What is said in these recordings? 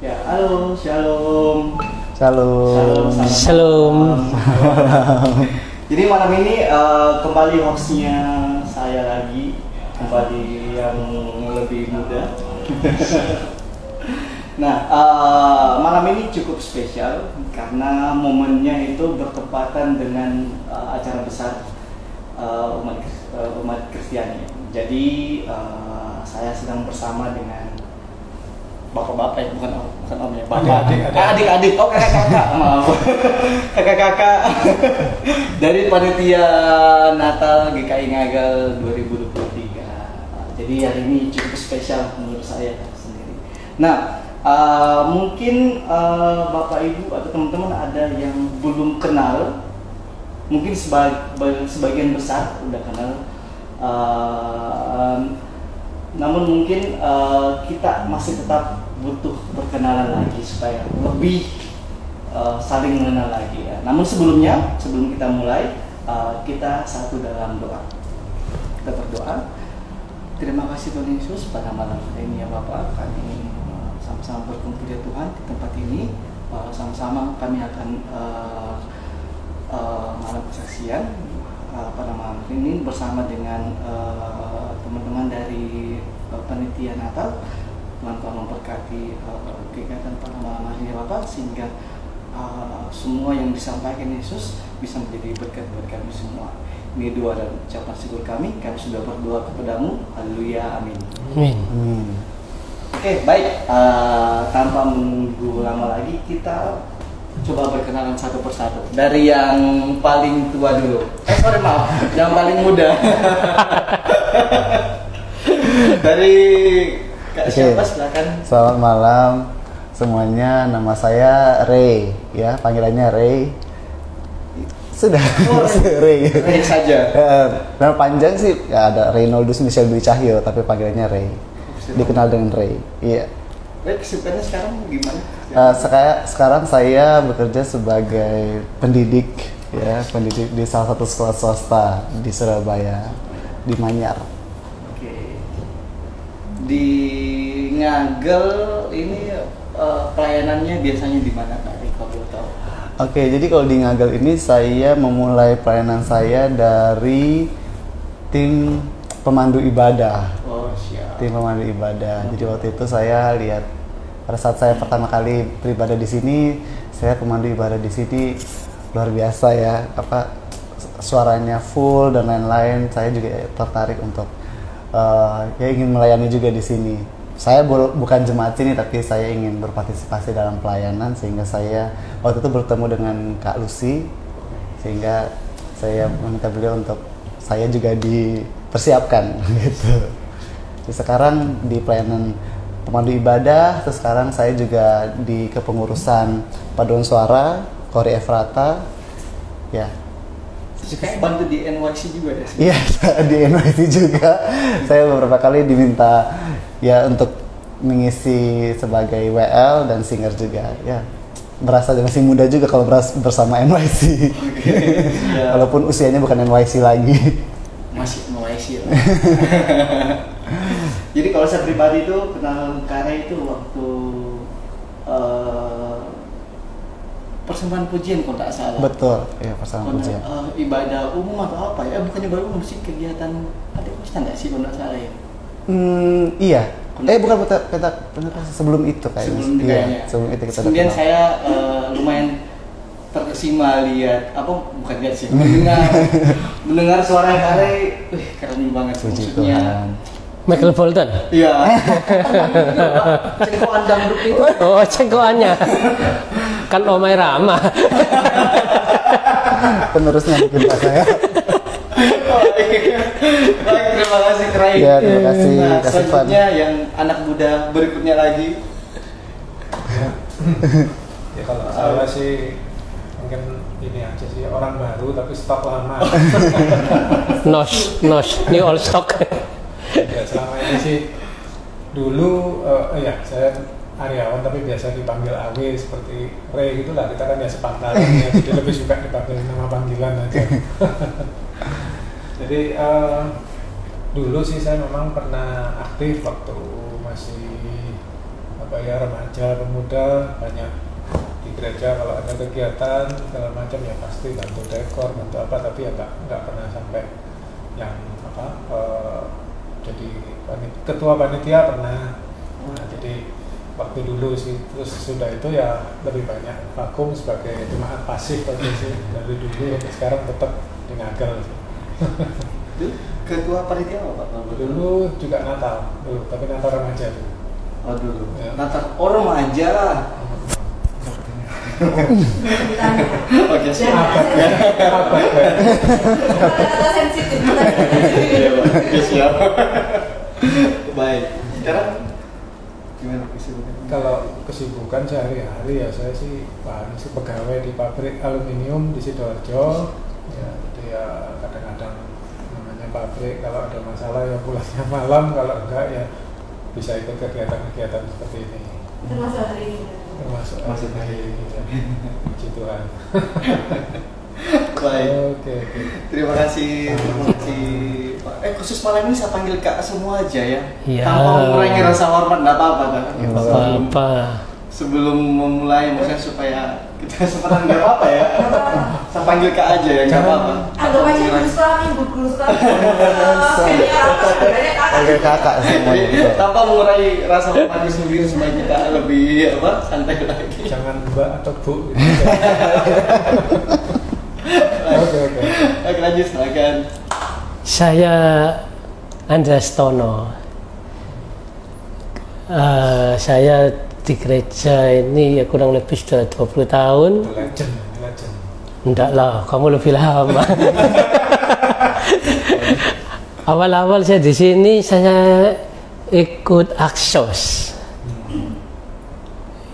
Ya, halo, shalom. Shalom. Shalom. Jadi malam ini kembali hostnya saya lagi, kembali yang lebih muda. Nah, malam ini cukup spesial karena momennya itu bertepatan dengan acara besar umat Kristiani. Jadi saya sedang bersama dengan bapak-bapak ya, bukan om ya, bapak, adik-adik, oh kakak-kakak, maaf, kakak-kakak dari panitia Natal GKI Ngagel 2023. Jadi hari ini cukup spesial menurut saya sendiri. Nah, mungkin bapak ibu atau teman-teman ada yang belum kenal, mungkin sebagian besar udah kenal. Namun mungkin kita masih tetap butuh perkenalan lagi supaya lebih saling mengenal lagi ya. Namun sebelum kita mulai, kita satu dalam doa. Kita berdoa. Terima kasih Tuhan Yesus pada malam hari ini ya Bapak. Kami sama-sama berkumpul ya Tuhan di tempat ini. Sama-sama kami akan malam kesaksian pada malam ini bersama dengan teman-teman dari panitia Natal. Tuhan memberkati kegiatan pada malam hari ini Bapak, sehingga semua yang disampaikan Yesus bisa menjadi berkat buat kami semua. Ini doa dan ucapan syukur kami sudah berdoa kepadamu. Haleluya, amin. Amin. Oke, baik, tanpa menunggu lama lagi kita coba berkenalan satu persatu. Dari yang paling tua dulu. Maaf, yang paling muda. Dari Kak siapa, silakan. Selamat malam semuanya, nama saya Ray, ya panggilannya Ray. Sudah, Ray. Ray saja. Nama panjang sih ya, ada Reynoldus Michel Dwi Cahyo, tapi panggilannya Ray. Dikenal dengan Ray. Iya. Ray kesibukannya sekarang gimana? Sekarang saya bekerja sebagai pendidik, ya pendidik di salah satu sekolah swasta di Surabaya, di Manyar. Di Ngagel ini pelayanannya biasanya di mana Kak Riko boleh tahu? Oke, jadi kalau di Ngagel ini saya memulai pelayanan saya dari tim pemandu ibadah. Oh, siap. Tim pemandu ibadah. Jadi waktu itu saya lihat pada saat saya pertama kali beribadah di sini, saya pemandu ibadah di sini luar biasa ya, suaranya full dan lain-lain. Saya juga tertarik untuk ya ingin melayani juga di sini. Saya bukan jemaat sini, tapi saya ingin berpartisipasi dalam pelayanan, sehingga saya waktu itu bertemu dengan Kak Lucy, sehingga saya meminta beliau untuk saya juga dipersiapkan gitu. Jadi sekarang di pelayanan pemandu ibadah, terus sekarang saya juga di kepengurusan paduan suara Kori Efrata, ya. Kayak bantu di NYC juga ya? Iya, di NYC juga. Saya beberapa kali diminta ya untuk mengisi sebagai WL dan singer juga. Ya, berasa masih muda juga kalau bersama NYC. Ya. Walaupun usianya bukan NYC lagi. Masih NYC lah. Jadi kalau saya pribadi itu kenal Kare itu waktu persembahan pujian kalau tak salah. Betul, ya persembahan pujian. Ibadah umum atau apa ya? Bukannya baru umum sih, kegiatan ada Kristen nggak sih kalau tak salah ya? Iya. Bukan sebelum itu kayaknya. Sebelum itu kita. Kemudian saya lumayan terkesima lihat bukan lihat sih, mendengar suara Kare, keren banget maksudnya. Michael Bolton. Iya. Cengkokan dangdut itu. Oh, cengkokannya. Kan Omai Rama. Penerusnya mungkin Pak saya. Baik, terima kasih Krai. Ya, terima kasih. Nah, selanjutnya yang anak muda berikutnya lagi. Ya kalau saya sih mungkin ini aja sih, orang baru tapi stok lama. Nos, new old stock. Ya selama ini sih dulu saya Aryawan tapi biasa dipanggil Awe seperti Ray gitulah, kita kan ya sepantaran ya, jadi lebih suka dipanggil nama panggilan aja. Jadi dulu sih saya memang pernah aktif waktu apa ya, remaja, pemuda, banyak di gereja kalau ada kegiatan segala macam ya pasti bantu dekor, bantu apa, tapi ya nggak pernah sampai yang apa jadi ketua panitia pernah. Nah, jadi waktu dulu sih, terus sudah itu ya lebih banyak vakum sebagai jemaat pasif aja sih dari dulu sampai sekarang tetap di Ngagel sih. Ketua panitia apa Pak? Dulu juga Natal dulu, tapi Natal remaja dulu. Oh dulu. Ya. Natal remaja. Oke siap. Kata sensitif. Iya Pak. Oke siap. Baik. Sekarang gimana kesibukan? Kalau kesibukan sehari-hari ya saya sih paling sih pegawai di pabrik aluminium di Sidoarjo. Ya, jadi ya kadang-kadang namanya pabrik kalau ada masalah ya pulangnya malam, kalau enggak ya bisa ikut kegiatan-kegiatan seperti ini. Termasuk hari ini. Termasuk Masuk hari ini. Ya. Puji Tuhan. Baik. Oke. Terima kasih Pak. Khusus malam ini saya panggil Kak semua aja ya. Iya. Tanpa mengurangi rasa hormat, nggak apa-apa Kak. Nggak apa-apa. Sebelum memulai, maksudnya supaya kita kesempatan nggak apa-apa ya. Saya panggil Kak aja ya, nggak apa-apa. Anggap aja guru suami, guru suami. Oke kakak semuanya. Tanpa mengurangi rasa hormat sendiri supaya kita lebih apa santai lagi. Jangan Mbak atau Bu. Gitu. Oke. Oke lanjut silakan. Saya Andreas Tono. Saya di gereja ini ya kurang lebih sudah 20 tahun. Legend. Enggak lah, kamu lebih lama. Awal-awal saya di sini saya ikut Aksos.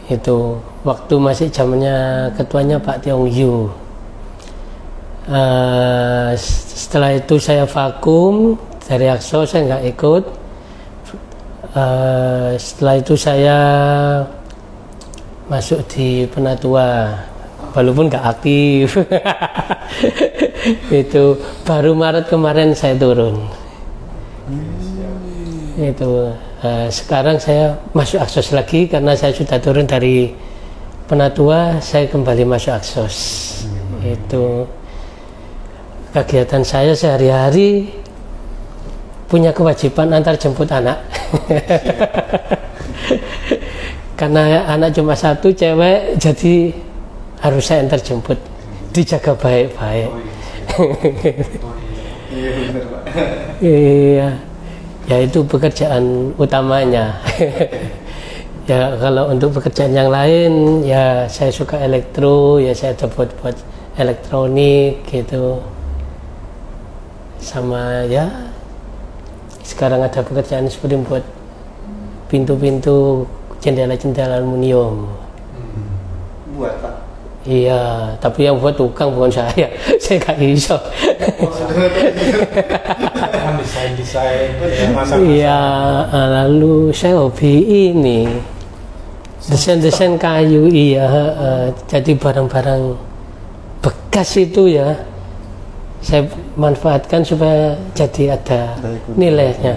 Itu waktu masih zamannya ketuanya Pak Tiong Yu. Setelah itu saya vakum dari Aksos, saya nggak ikut. Setelah itu saya masuk di Penatua, walaupun nggak aktif. Itu baru Maret kemarin saya turun. Itu sekarang saya masuk Aksos lagi karena saya sudah turun dari Penatua, saya kembali masuk Aksos. Itu kegiatan saya sehari-hari, punya kewajiban antar jemput anak. Karena anak cuma satu cewek, jadi harus saya antar jemput, dijaga baik-baik. Iya benar Pak. Iya, ya itu pekerjaan utamanya. Ya kalau untuk pekerjaan yang lain, ya saya suka elektro, ya saya buat elektronik gitu. Sama ya sekarang ada pekerjaan seperti buat pintu-pintu, jendela-jendela aluminium. Buat Pak. Iya, tapi yang buat tukang bukan saya. Saya nggak bisa. Kan desain masak. Iya, lalu saya hobi ini desain kayu. Iya, jadi barang-barang bekas itu ya saya manfaatkan supaya jadi ada nilainya.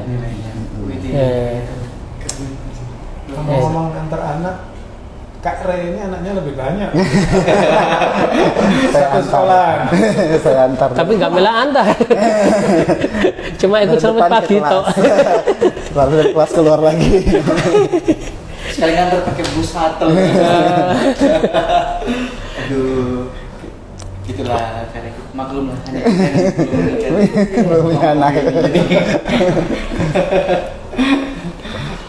Ngomong antar anak, Kak Re ini anaknya lebih banyak. Satu sekolah. Saya antar. Tapi nggak mela antar. Cuma ikut sampai pagi toh. Lalu dari kelas keluar lagi. Sekali ngantar pakai bus shuttle. Aduh. Gitulah karena maklum lah hanya Belum punya anak.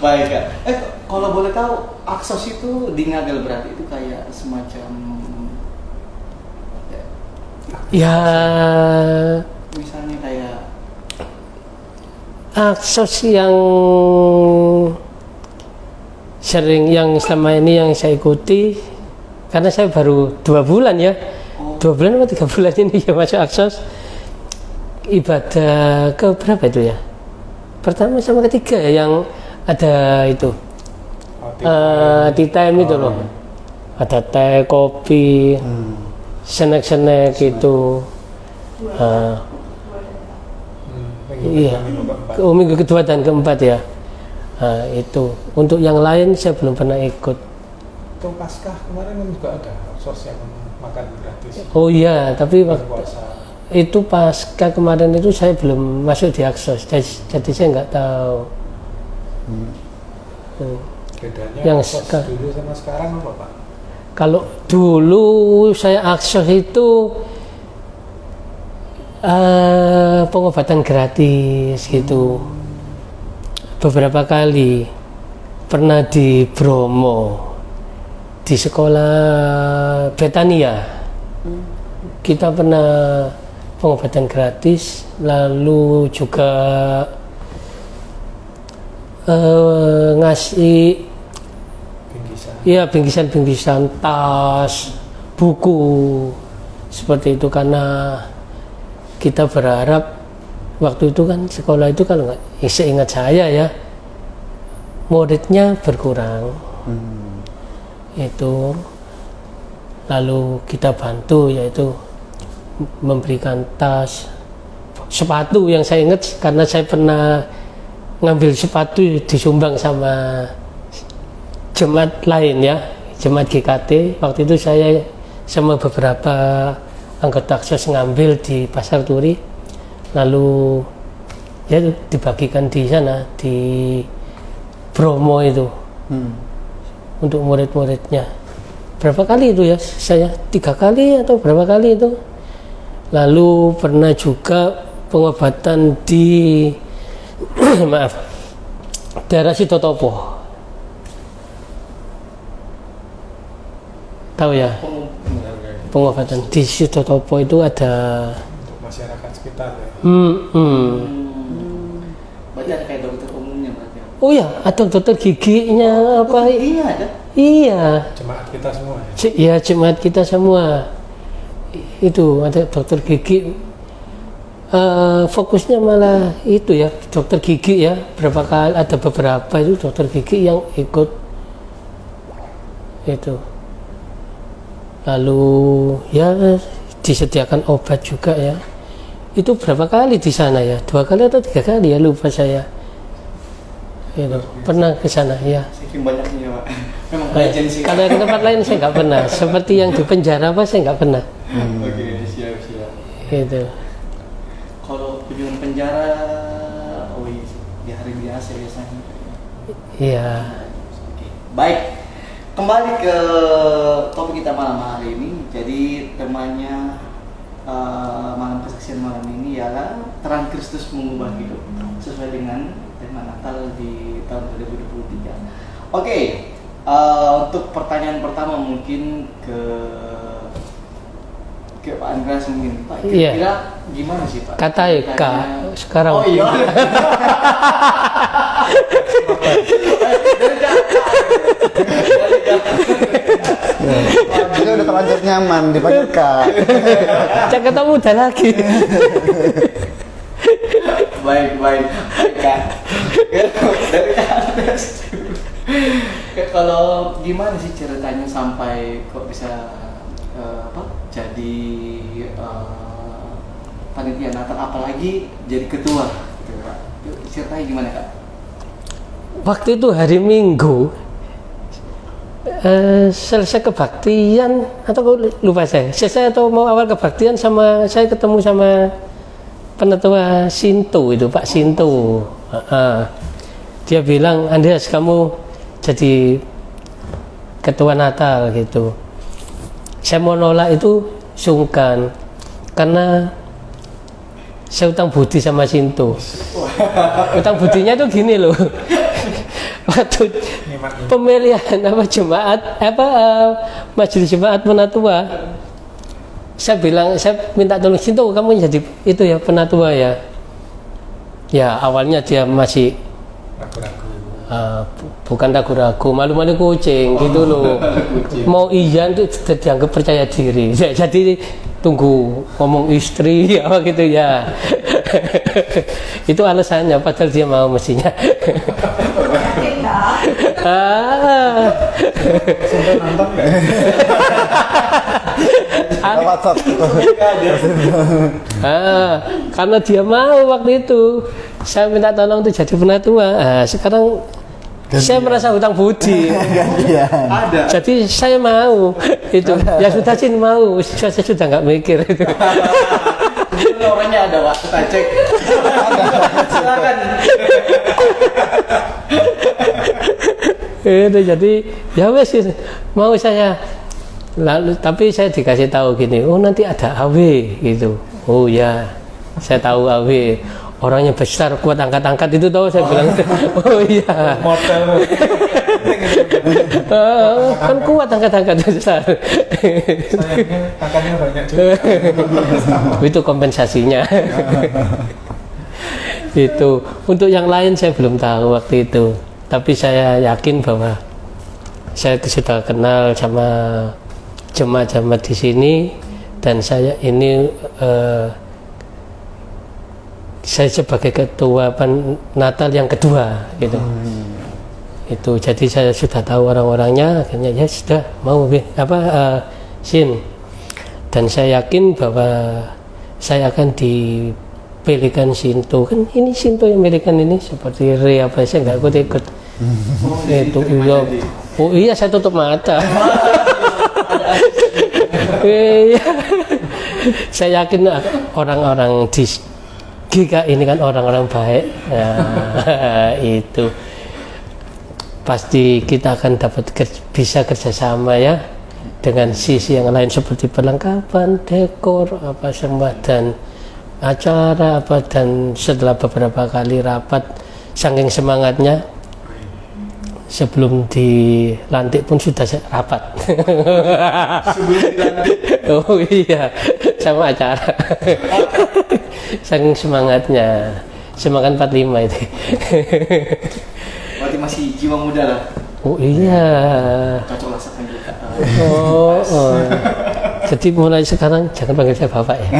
Baik Kak. Kalau boleh tahu Aksos itu di Ngagel berarti itu kayak semacam Ya, misalnya kayak Aksos yang sering, yang selama ini yang saya ikuti, karena saya baru 2 bulan ya. 2 bulan atau 3 bulan ini ya masuk Aksos. Ibadah ke berapa itu ya? Pertama sama ketiga ya, yang ada itu tea time itu loh. Ada teh, kopi, snack gitu. Iya. Minggu kedua dan keempat ya. Nah, itu untuk yang lain saya belum pernah ikut. Itu Paskah kemarin kan juga ada sos yang makan gratis. Oh iya, tapi Bulan waktu puasa. itu pasca kemarin itu saya belum masuk di Aksos, jadi saya nggak tahu. Bedanya Yang sos dulu sama sekarang apa Pak? Kalau dulu saya Aksos itu pengobatan gratis gitu. Beberapa kali pernah di Bromo, di sekolah Betania. Kita pernah pengobatan gratis, lalu juga ngasih bingkisan tas, buku seperti itu, karena kita berharap waktu itu kan sekolah itu kalau nggak, seingat saya ya, muridnya berkurang. Itu lalu kita bantu, yaitu memberikan tas, sepatu yang saya ingat karena saya pernah ngambil sepatu disumbang sama jemaat lain ya, jemaat GKT. Waktu itu saya sama beberapa anggota Aksos ngambil di Pasar Turi, lalu ya dibagikan di sana di Bromo itu untuk murid-muridnya. Berapa kali itu ya, saya 3 kali atau berapa kali itu. Lalu pernah juga pengobatan di maaf, daerah Sitotopo. Tahu ya? Pengobatan di Sitotopo itu ada Untuk masyarakat sekitar ya. Berarti ada kayak dokter umumnya berarti. Oh ya, ada dokter giginya apa? Iya ada. Iya. Jemaat kita semua ya. Ya, jemaat kita semua. Itu ada dokter gigi. Fokusnya malah itu ya, dokter gigi ya. Ada beberapa itu dokter gigi yang ikut itu. Lalu ya disediakan obat juga ya. Itu berapa kali di sana ya? 2 kali atau 3 kali ya, lupa saya. Itu pernah ke sana ya. Saking banyaknya Pak. Memang agensi. Kalau yang tempat lain saya nggak pernah. Seperti yang di penjara apa saya nggak pernah. Oke, siap. Itu. Kalau kunjungan penjara, di hari biasa biasanya. Iya. Oke. Baik, kembali ke topik kita malam hari ini. Jadi temanya malam kesaksian malam ini ialah terang Kristus mengubah hidup, sesuai dengan tema Natal di tahun 2023. Oke, untuk pertanyaan pertama mungkin ke Pak Andreas mungkin. Pak, kira-kira gimana sih Pak? Kata Eka sekarang. Oh iya. Jadi udah terlanjur nyaman dipanggil Kak. Jangan ketemu udah lagi. Baik Kak. Dari Andreas. Kalau gimana sih ceritanya sampai kok bisa jadi panitia Natal, apalagi jadi ketua gitu Pak. Ceritanya gimana Kak? Waktu itu hari Minggu selesai kebaktian atau lupa saya. Selesai atau mau awal kebaktian sama saya ketemu sama penatua Sinto itu, Pak Sinto. Dia bilang, Andreas kamu jadi ketua Natal gitu. Saya mau nolak itu sungkan karena saya utang budi sama Sinto. Utang budinya itu gini loh. Waktu pemilihan majelis jemaat penatua, saya minta tolong Sinto, kamu jadi itu ya penatua ya. Ya awalnya dia masih bukan ragu-ragu, malu-malu kucing gitu loh. Mau iya itu dianggap percaya diri. Jadi tunggu ngomong istri apa gitu ya. Itu alasannya, padahal dia mau mestinya. Karena dia mau waktu itu, saya minta tolong untuk jadi penatua. Sekarang Saya merasa hutang budi. Gantian. Ada. Jadi saya mau itu. Ya sudah Cin mau. Saya sudah nggak mikir itu. Orangnya ada Pak, kita cek. Silakan. Itu jadi ya wes mau saya. Lalu tapi saya dikasih tahu gini, oh nanti ada AW gitu. Oh ya, saya tahu AW. Orangnya besar, kuat angkat-angkat itu tahu saya bilang. Oh iya. Model. Kan kuat angkat-angkat besar. Sayangnya angkatnya banyak juga. Itu kompensasinya. Itu untuk yang lain saya belum tahu waktu itu. Tapi saya yakin bahwa saya sudah kenal sama jemaat-jemaat di sini dan saya ini saya sebagai ketua Natal yang kedua gitu. Itu jadi saya sudah tahu orang-orangnya, akhirnya ya sudah mau Sin. Dan saya yakin bahwa saya akan dipilihkan Sinto. Kan ini Sinto yang milikan ini seperti Re apa saya nggak ikut. Itu iya. Oh iya saya tutup mata. Iya. Saya yakin orang-orang di Giga ini kan orang-orang baik. Nah, itu pasti kita akan dapat bisa kerjasama ya dengan sisi yang lain seperti perlengkapan, dekor, apa semua dan acara apa dan setelah beberapa kali rapat saking semangatnya. Sebelum dilantik pun sudah rapat. Sebelum dilantik. Oh iya, sama acara. Saking semangatnya. Semangat 45 itu. Berarti masih jiwa muda lah. Oh iya. Cocok lah sama kita. Oh. Jadi mulai sekarang jangan panggil saya Bapak ya.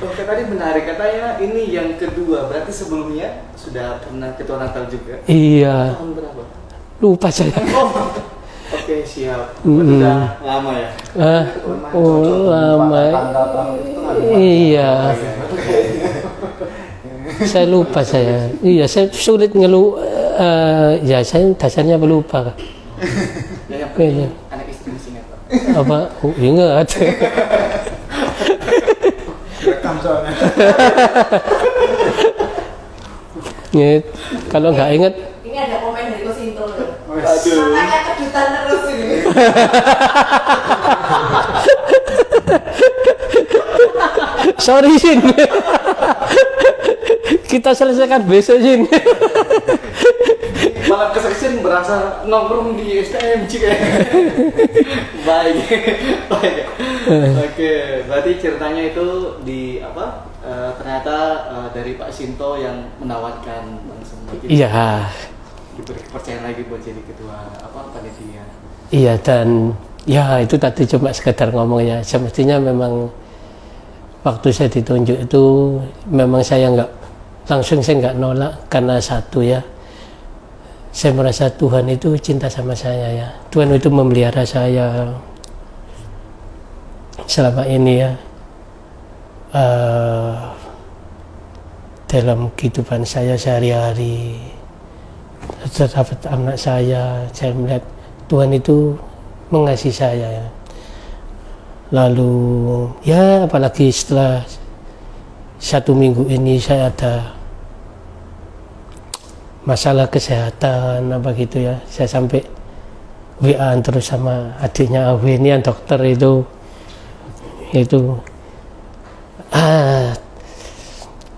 Oke, tadi menarik katanya ini yang kedua, berarti sebelumnya sudah pernah ketua Natal juga. Iya. Tahun berapa? Lupa saya. Oke, siap. Sudah lama ya. Lama. Iya. Saya lupa saya. Iya, saya sulit ngeluh. Ya saya dasarnya pelupa. Ya, yang Kayaknya. anak istri masih ingat, Pak. Apa? Oh, ingat. Rekam soalnya. Ya, kalau nggak ingat, Ini ada komen dari Kosinto. Aduh. Makanya kejutan terus ini. sorry Sin. Kita selesaikan besok Sin. Malah kesaksian berasa nongkrong di STMJ kayak. Baik. Baik. Oke, berarti ceritanya itu di apa? Ternyata dari Pak Sinto yang menawarkan langsung Iya. diberi kepercayaan lagi buat jadi ketua apa panitia. Iya dan ya itu tadi cuma sekedar ngomong ya. Semestinya memang waktu saya ditunjuk itu memang saya nggak nolak karena satu ya. Saya merasa Tuhan itu cinta sama saya ya. Tuhan itu memelihara saya selama ini ya. Dalam kehidupan saya sehari-hari terhadap anak saya melihat Tuhan itu mengasihi saya ya. Lalu ya apalagi setelah 1 minggu ini saya ada masalah kesehatan apa gitu ya, saya sampai WA terus sama adiknya Awe ini yang dokter itu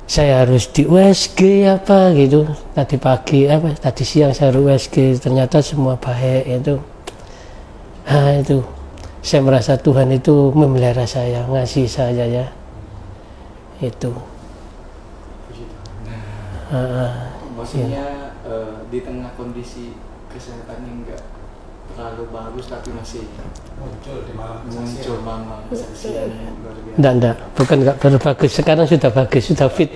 saya harus di USG apa gitu tadi siang saya harus USG, ternyata semua baik itu saya merasa Tuhan itu memelihara saya, ngasih saya ya itu. Maksudnya di tengah kondisi kesehatan yang enggak terlalu bagus tapi masih Muncul di malam muncul mama kesaksian yang luar biasa. Enggak, bukan enggak baru bagus, sekarang sudah bagus, sudah fit.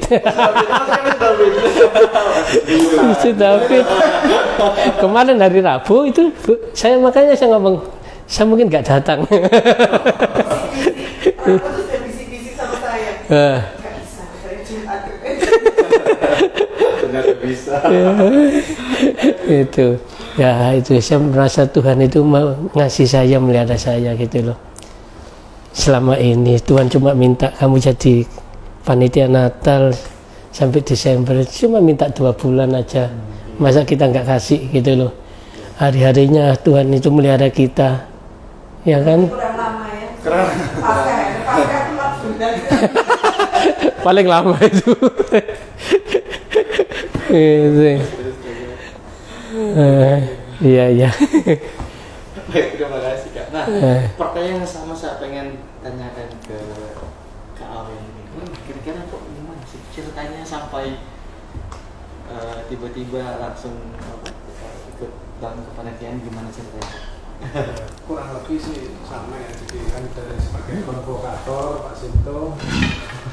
Sudah fit. Kemarin hari Rabu itu makanya saya ngomong, saya mungkin nggak datang. Aku tuh sudah bisik-bisik sama saya. Nggak bisa, saya Ternyata bisa. Itu ya, itu saya merasa Tuhan itu mau ngasih saya, melihara saya gitu loh. Selama ini Tuhan cuma minta kamu jadi panitia Natal sampai Desember, cuma minta 2 bulan aja. Masa kita nggak kasih gitu loh. Hari-harinya Tuhan itu melihara kita, ya kan? Kurang lama ya. Kurang. Pasca keluar sudah. Paling lama itu. Gitu. Iya iya. Baik, terima kasih Kak. Nah, pertanyaan yang sama saya pengen tanyakan ke Kak Awen ini. Kira-kira kok gimana sih ceritanya sampai tiba-tiba langsung ikut dalam kepanitiaan, gimana ceritanya? Kurang lebih sih sama ya, jadi kan dari sebagai provokator Pak Sinto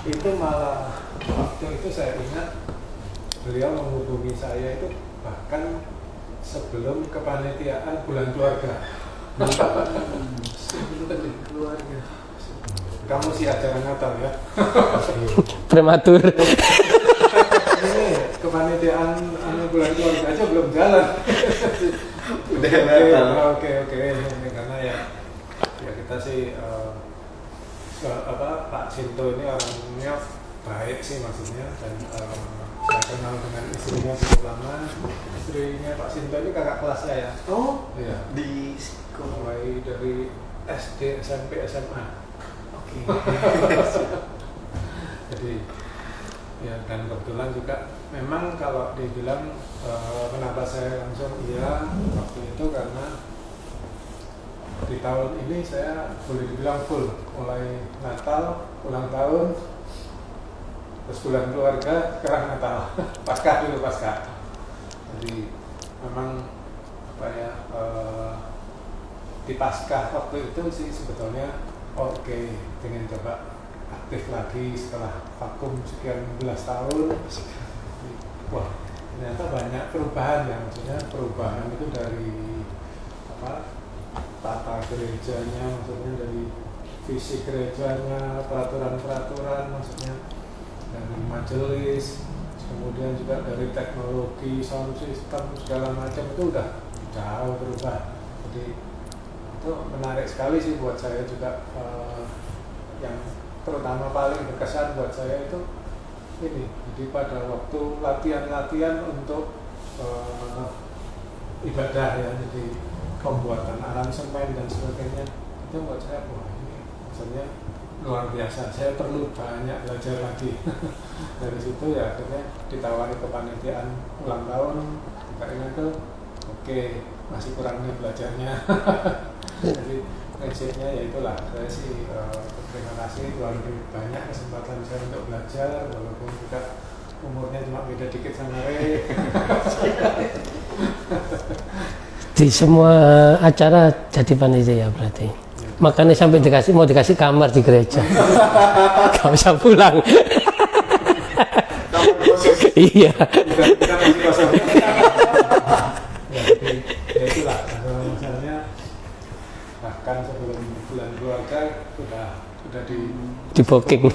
itu malah waktu itu saya ingat beliau menghubungi saya itu bahkan sebelum kepanitiaan bulan keluarga. Sebelum keluarga. Kamu sih acara Natal ya? Prematur. Ini kepanitiaan bulan keluarga aja belum jalan. Udah Natal. Oke. Karena ya kita sih Pak Sinto ini orangnya baik sih maksudnya, dan saya kenal dengan istrinya cukup lama. Istrinya Pak Sinto ini kakak kelas saya. Oh, Iya. di Mulai dari SD, SMP, SMA. Oke. Jadi ya, dan kebetulan juga memang kalau dibilang kenapa saya langsung iya waktu itu, karena di tahun ini saya boleh dibilang full, mulai Natal, ulang tahun, terus bulan keluarga, sekarang Natal. Pasca. Jadi memang apa ya, di Pasca waktu itu sih sebetulnya oke, pengen coba aktif lagi setelah vakum sekian belas tahun. Wah, ternyata banyak perubahan ya, maksudnya perubahan itu dari tata gerejanya, maksudnya dari visi gerejanya, peraturan-peraturan, maksudnya dari majelis, kemudian juga dari teknologi, sound system, segala macam itu udah jauh berubah. Jadi itu menarik sekali sih buat saya juga. Yang terutama paling berkesan buat saya itu ini, jadi pada waktu latihan untuk ibadah ya, jadi pembuatan aransemen dan sebagainya, itu buat saya wah ini maksudnya luar biasa, saya perlu banyak belajar lagi. Dari situ ya akhirnya ditawari kepanitiaan ulang tahun, kayaknya tuh oke, masih kurang nih belajarnya. Jadi prinsipnya ya itulah, saya sih terima kasih Tuhan beri banyak kesempatan saya untuk belajar, walaupun juga umurnya cuma beda dikit sama Ray. Di semua acara jadi panitia berarti. Makanya sampai mau dikasih kamar di gereja. Gak usah pulang. Iya. Kita masih kosong. Ya, jadi ya itulah misalnya, bahkan sebelum bulan keluarga udah di booking.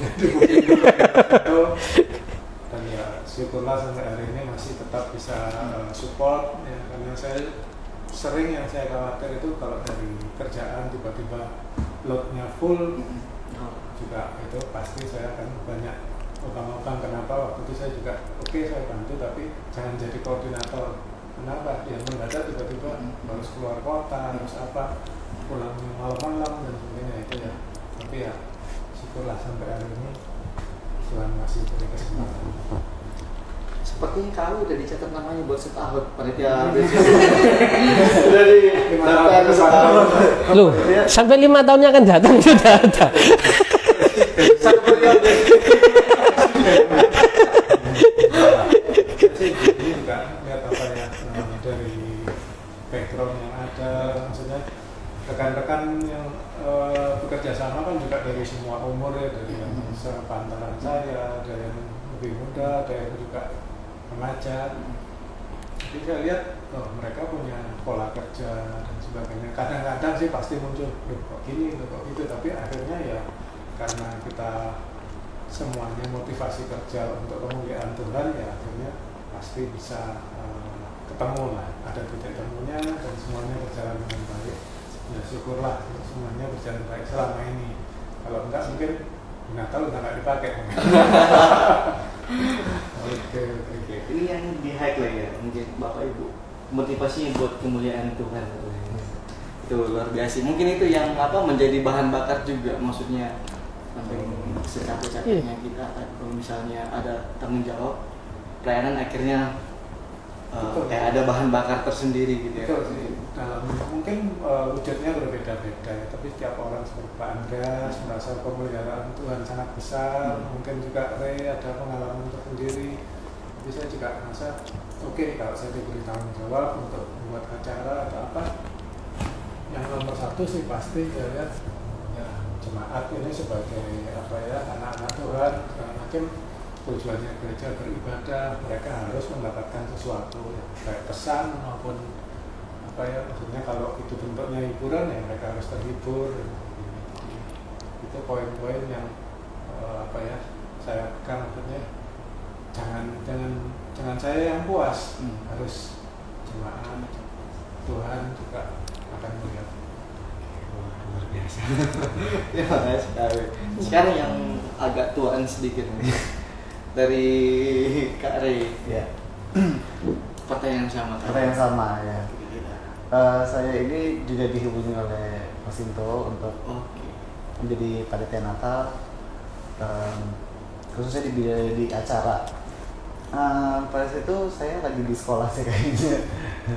Dan ya syukurlah sampai hari ini masih tetap bisa support ya, karena yang saya khawatir itu kalau dari kerjaan tiba-tiba loadnya full juga itu pasti saya akan banyak utang-utang. Kenapa waktu itu saya juga saya bantu, tapi jangan jadi koordinator. Kenapa dia mendadak tiba-tiba harus keluar kota, harus apa, pulang malam-malam dan sebagainya itu ya. Tapi ya syukurlah sampai hari ini Tuhan masih beri kesempatan. Sepertinya kamu udah dicatat namanya buat setahun panitia. Udah di daftar setahun. Loh, sampai 5 tahunnya akan datang sudah ada. Satu periode. Ini juga lihat apa ya, dari background yang ada, maksudnya rekan-rekan yang bekerja sama kan juga dari semua umur ya, dari yang sepantaran saya, ada yang lebih muda, ada yang juga mengajar. Jadi saya lihat mereka punya pola kerja dan sebagainya. Kadang-kadang sih pasti muncul kok gini, kok gitu, tapi akhirnya ya karena kita semuanya motivasi kerja untuk kemuliaan Tuhan, ya akhirnya pasti bisa ketemu lah, ada titik temunya dan semuanya berjalan dengan baik. Ya syukurlah semuanya berjalan baik selama ini. Kalau enggak mungkin di Natal udah nggak dipakai. Oke. Ini yang di highlight ya, mungkin Bapak Ibu motivasinya buat kemuliaan Tuhan. Itu luar biasa. Mungkin itu yang menjadi bahan bakar juga, maksudnya sampai secapek-capeknya kita kalau misalnya ada tanggung jawab pelayanan akhirnya kayak ada bahan bakar tersendiri gitu ya. Betul sih. Dalam mungkin wujudnya berbeda-beda ya, tapi setiap orang seperti Pak Andreas merasa pemeliharaan Tuhan sangat besar. Mungkin juga Ray ada pengalaman tersendiri. Jadi saya juga merasa oke, kalau saya diberi tanggung jawab untuk membuat acara atau apa, yang nomor satu sih pasti saya lihat ya jemaat ini sebagai anak-anak Tuhan segala macam. Tujuannya gereja beribadah, mereka harus mendapatkan sesuatu ya, baik pesan maupun maksudnya kalau itu bentuknya hiburan ya mereka harus terhibur. Itu poin-poin yang saya pegang, maksudnya jangan saya yang puas, harus jemaat Tuhan juga akan melihat. Luar biasa. Ya, sekali. Sekarang yang agak tuaan sedikit nih. Dari Kak Ray Ya. Pertanyaan sama kan? Pertanyaan sama ya. Saya ini juga dihubungi oleh Mas Sinto untuk menjadi panitia Natal, khususnya di acara. Pada saat itu saya lagi di sekolah sih kayaknya.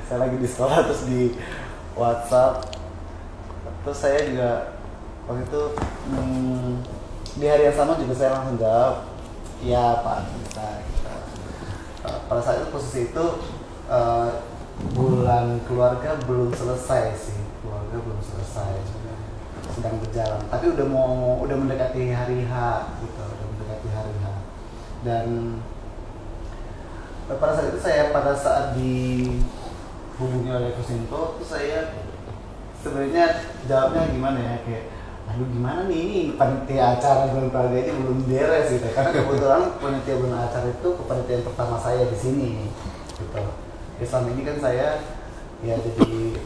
Saya lagi di sekolah terus di WhatsApp. Terus saya juga waktu itu di hari yang sama juga saya langsung jawab, ya Pak bisa. Pada saat itu posisi itu bulan keluarga belum selesai sih, sedang berjalan. Tapi udah mendekati hari H gitu, Dan pada saat itu pada saat dihubungi oleh Kusinto, itu saya sebenarnya jawabnya gimana ya, kayak aduh gimana nih, ini panitia acara bulan keluarga ini belum beres gitu. Karena kebetulan panitia bulan acara itu kepanitiaan pertama saya di sini gitu. Selama ini kan saya ya jadi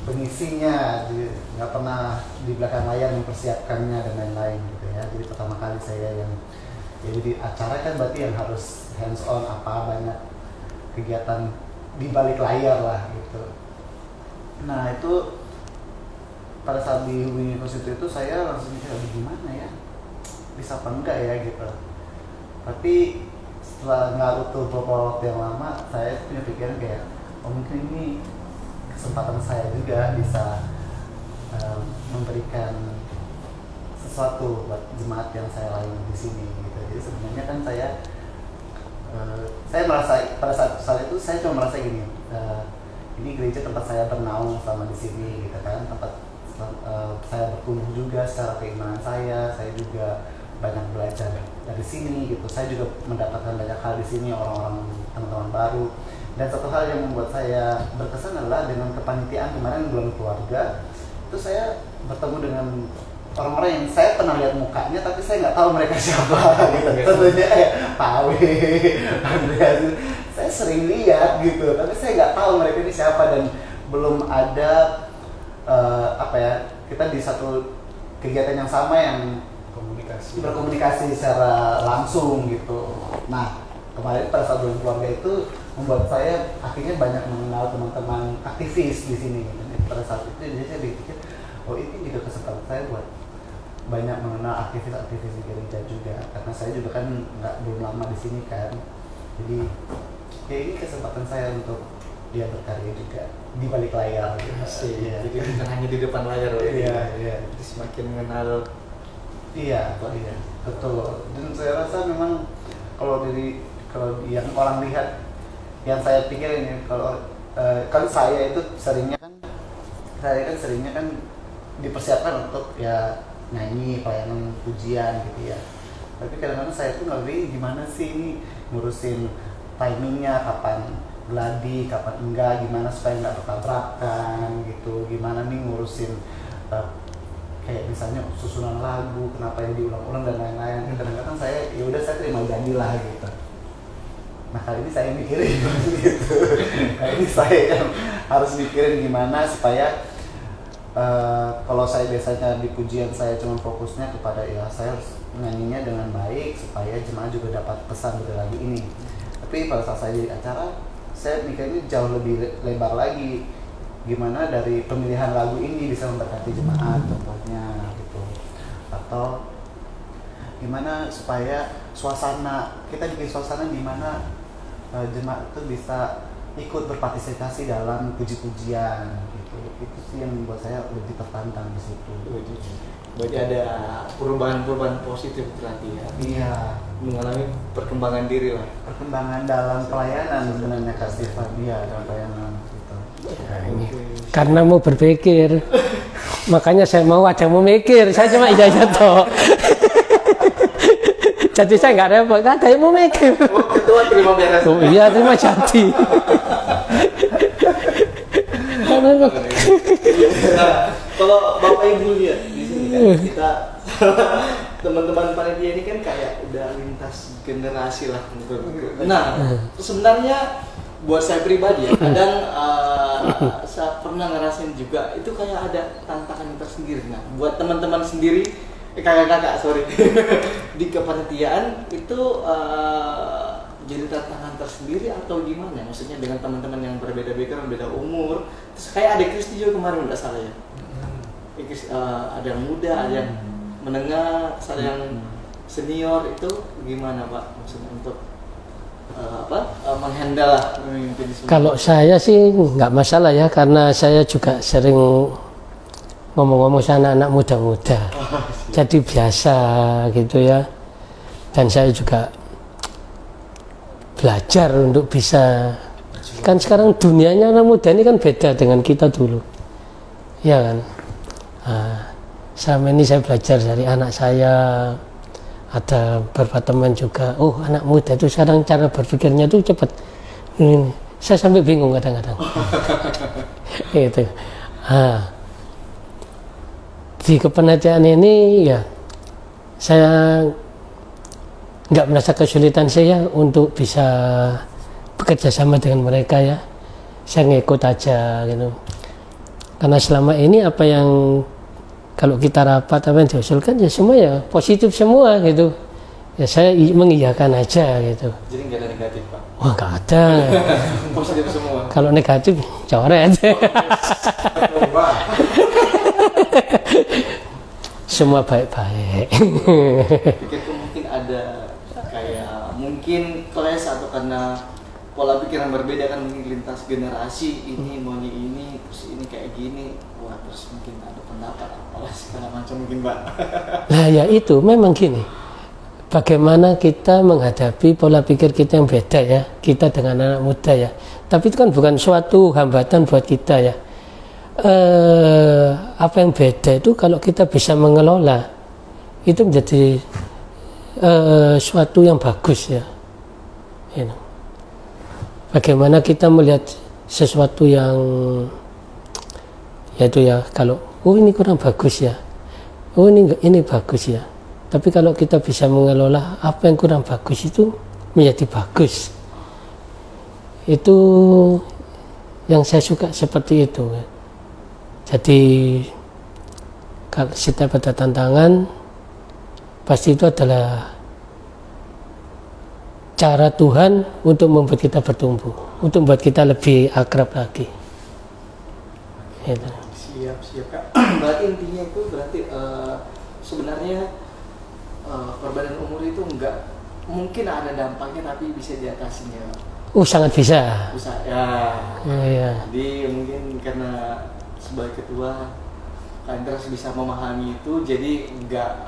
pengisinya, nggak pernah di belakang layar mempersiapkannya dan lain-lain gitu ya. Jadi pertama kali saya yang ya, jadi acara kan berarti yang harus hands on, banyak kegiatan di balik layar lah gitu. Nah itu pada saat dihubungi Konstitusi itu saya langsung mikir, gimana ya, bisa apa enggak ya gitu. Tapi setelah nggak utuh beberapa waktu yang lama, saya punya pikiran kayak, mungkin ini kesempatan saya juga bisa memberikan sesuatu buat jemaat yang saya layani di sini gitu. Jadi sebenarnya kan saya merasa pada saat itu saya cuma merasa gini, ini gereja tempat saya bernaung selama di sini gitu kan, tempat saya bertumbuh juga secara keimanan saya juga banyak belajar dari sini gitu. Saya juga mendapatkan banyak hal di sini, orang-orang, teman-teman baru. Dan satu hal yang membuat saya berkesan adalah dengan kepanitiaan kemarin bulan keluarga, itu saya bertemu dengan orang-orang yang saya pernah lihat mukanya tapi saya nggak tahu mereka siapa gitu. Tentunya Pak Awi, Andreas, saya sering lihat gitu, tapi saya nggak tahu mereka ini siapa dan belum ada kita di satu kegiatan yang sama yang berkomunikasi secara langsung gitu. Nah kemarin pada saat bulan keluarga itu membuat saya akhirnya banyak mengenal teman-teman aktivis di sini. Dan pada saat itu jadi saya berpikir, ini juga kesempatan saya buat banyak mengenal aktivis-aktivis di gereja juga, karena saya juga kan belum lama di sini kan. Jadi ya ini kesempatan saya untuk dia berkarya juga di balik layar gitu. Iya. Jadi bukan hanya di depan layar loh. Iya. Jadi semakin mengenal. Iya, betul. Dan saya rasa memang kalau yang orang lihat, yang saya pikir ini kan saya itu seringnya kan dipersiapkan untuk ya nyanyi, pelayanan pujian gitu ya. Tapi kadang-kadang saya tuh ngerti gimana sih ini ngurusin timingnya, kapan gladi, kapan enggak, gimana supaya nggak bertabrakan gitu, gimana nih ngurusin kayak misalnya susunan lagu, kenapa yang diulang-ulang dan lain-lain. Kadang-kadang saya ya udah saya terima jadilah gitu. Nah kali ini saya mikirin gitu. Kali ini saya yang harus mikirin gimana supaya kalau saya biasanya di pujian saya cuma fokusnya kepada ya saya harus nyanyinya dengan baik supaya jemaah juga dapat pesan dari lagu ini. Tapi pada saat saya di acara, saya mikirnya jauh lebih lebar lagi. Gimana dari pemilihan lagu ini bisa memberkati jemaat contohnya gitu. Atau gimana supaya suasana, kita bikin suasana di mana jemaat itu bisa ikut berpartisipasi dalam puji-pujian gitu. Itu sih yang membuat saya lebih tertantang di situ. Berarti ada perubahan-perubahan positif berarti ya. Iya, Mengalami perkembangan diri lah. perkembangan dalam pelayanan sebenarnya Kak Stefan. Iya, dalam pelayanan gitu. Nah, ini. Karena mau berpikir, makanya saya mau ada yang mau mikir. Saya cuma iya toh. Jadi saya nggak repot, kan ada yang mau mikir. Oh, ketua terima beres. Oh iya, terima jadi. Nah, kalau Bapak Ibu lihat di sini kan kita teman-teman panitia ini kan kayak udah lintas generasi lah menurutku. Nah, sebenarnya buat saya pribadi ya, kadang saya pernah ngerasain juga itu kayak ada tantangan tersendiri. Nah, buat teman-teman sendiri, kakak-kakak sorry di kepanitiaan itu jadi tantangan tersendiri atau gimana? Maksudnya dengan teman-teman yang berbeda background, beda umur. Terus kayak ada Kristi juga kemarin nggak salah ya. Ada yang muda, ada yang menengah, ada yang senior. Itu gimana Pak? Maksudnya untuk menghandle memimpin semua. Kalau saya sih nggak masalah ya, karena saya juga sering ngomong-ngomong sama anak muda-muda. Jadi biasa gitu ya. Dan saya juga belajar untuk bisa, kan sekarang dunianya anak muda ini kan beda dengan kita dulu, ya kan. Nah, selama ini saya belajar dari anak saya, ada beberapa teman juga. Oh, anak muda itu sekarang cara berpikirnya itu cepat. Saya sampai bingung kadang-kadang. Itu. Di kepanitiaan ini ya saya nggak merasa kesulitan saya untuk bisa bekerja sama dengan mereka ya. Saya ngikut aja gitu. Karena selama ini apa yang kalau kita rapat apa yang diusulkan ya semua ya positif semua gitu. Ya saya mengiyakan aja gitu. Jadi nggak ada negatif Pak? Wah nggak ada. Positif semua. Kalau negatif coret. Semua baik-baik. Pikirku mungkin ada kayak mungkin clash atau karena pola pikir yang berbeda kan, mungkin lintas generasi, ini maunya ini, terus ini kayak gini. Wah, terus mungkin ada pendapat apalah segala macam mungkin Pak. Nah ya itu memang gini. Bagaimana kita menghadapi pola pikir kita yang beda ya, kita dengan anak muda ya. Tapi itu kan bukan suatu hambatan buat kita ya. Apa yang beda itu kalau kita bisa mengelola itu menjadi suatu yang bagus ya. Bagaimana kita melihat sesuatu yang yaitu ya kalau oh ini kurang bagus ya, oh ini bagus ya. Tapi kalau kita bisa mengelola apa yang kurang bagus itu menjadi bagus, itu yang saya suka seperti itu. Jadi kalau setiap ada tantangan pasti itu adalah cara Tuhan untuk membuat kita bertumbuh, untuk membuat kita lebih akrab lagi. Gitu. Siap Kak. Berarti intinya itu berarti sebenarnya perbedaan umur itu enggak mungkin ada dampaknya tapi bisa diatasinya. Sangat bisa. Bisa ya. Iya. Jadi mungkin karena sebagai ketua kalian terus bisa memahami itu, jadi enggak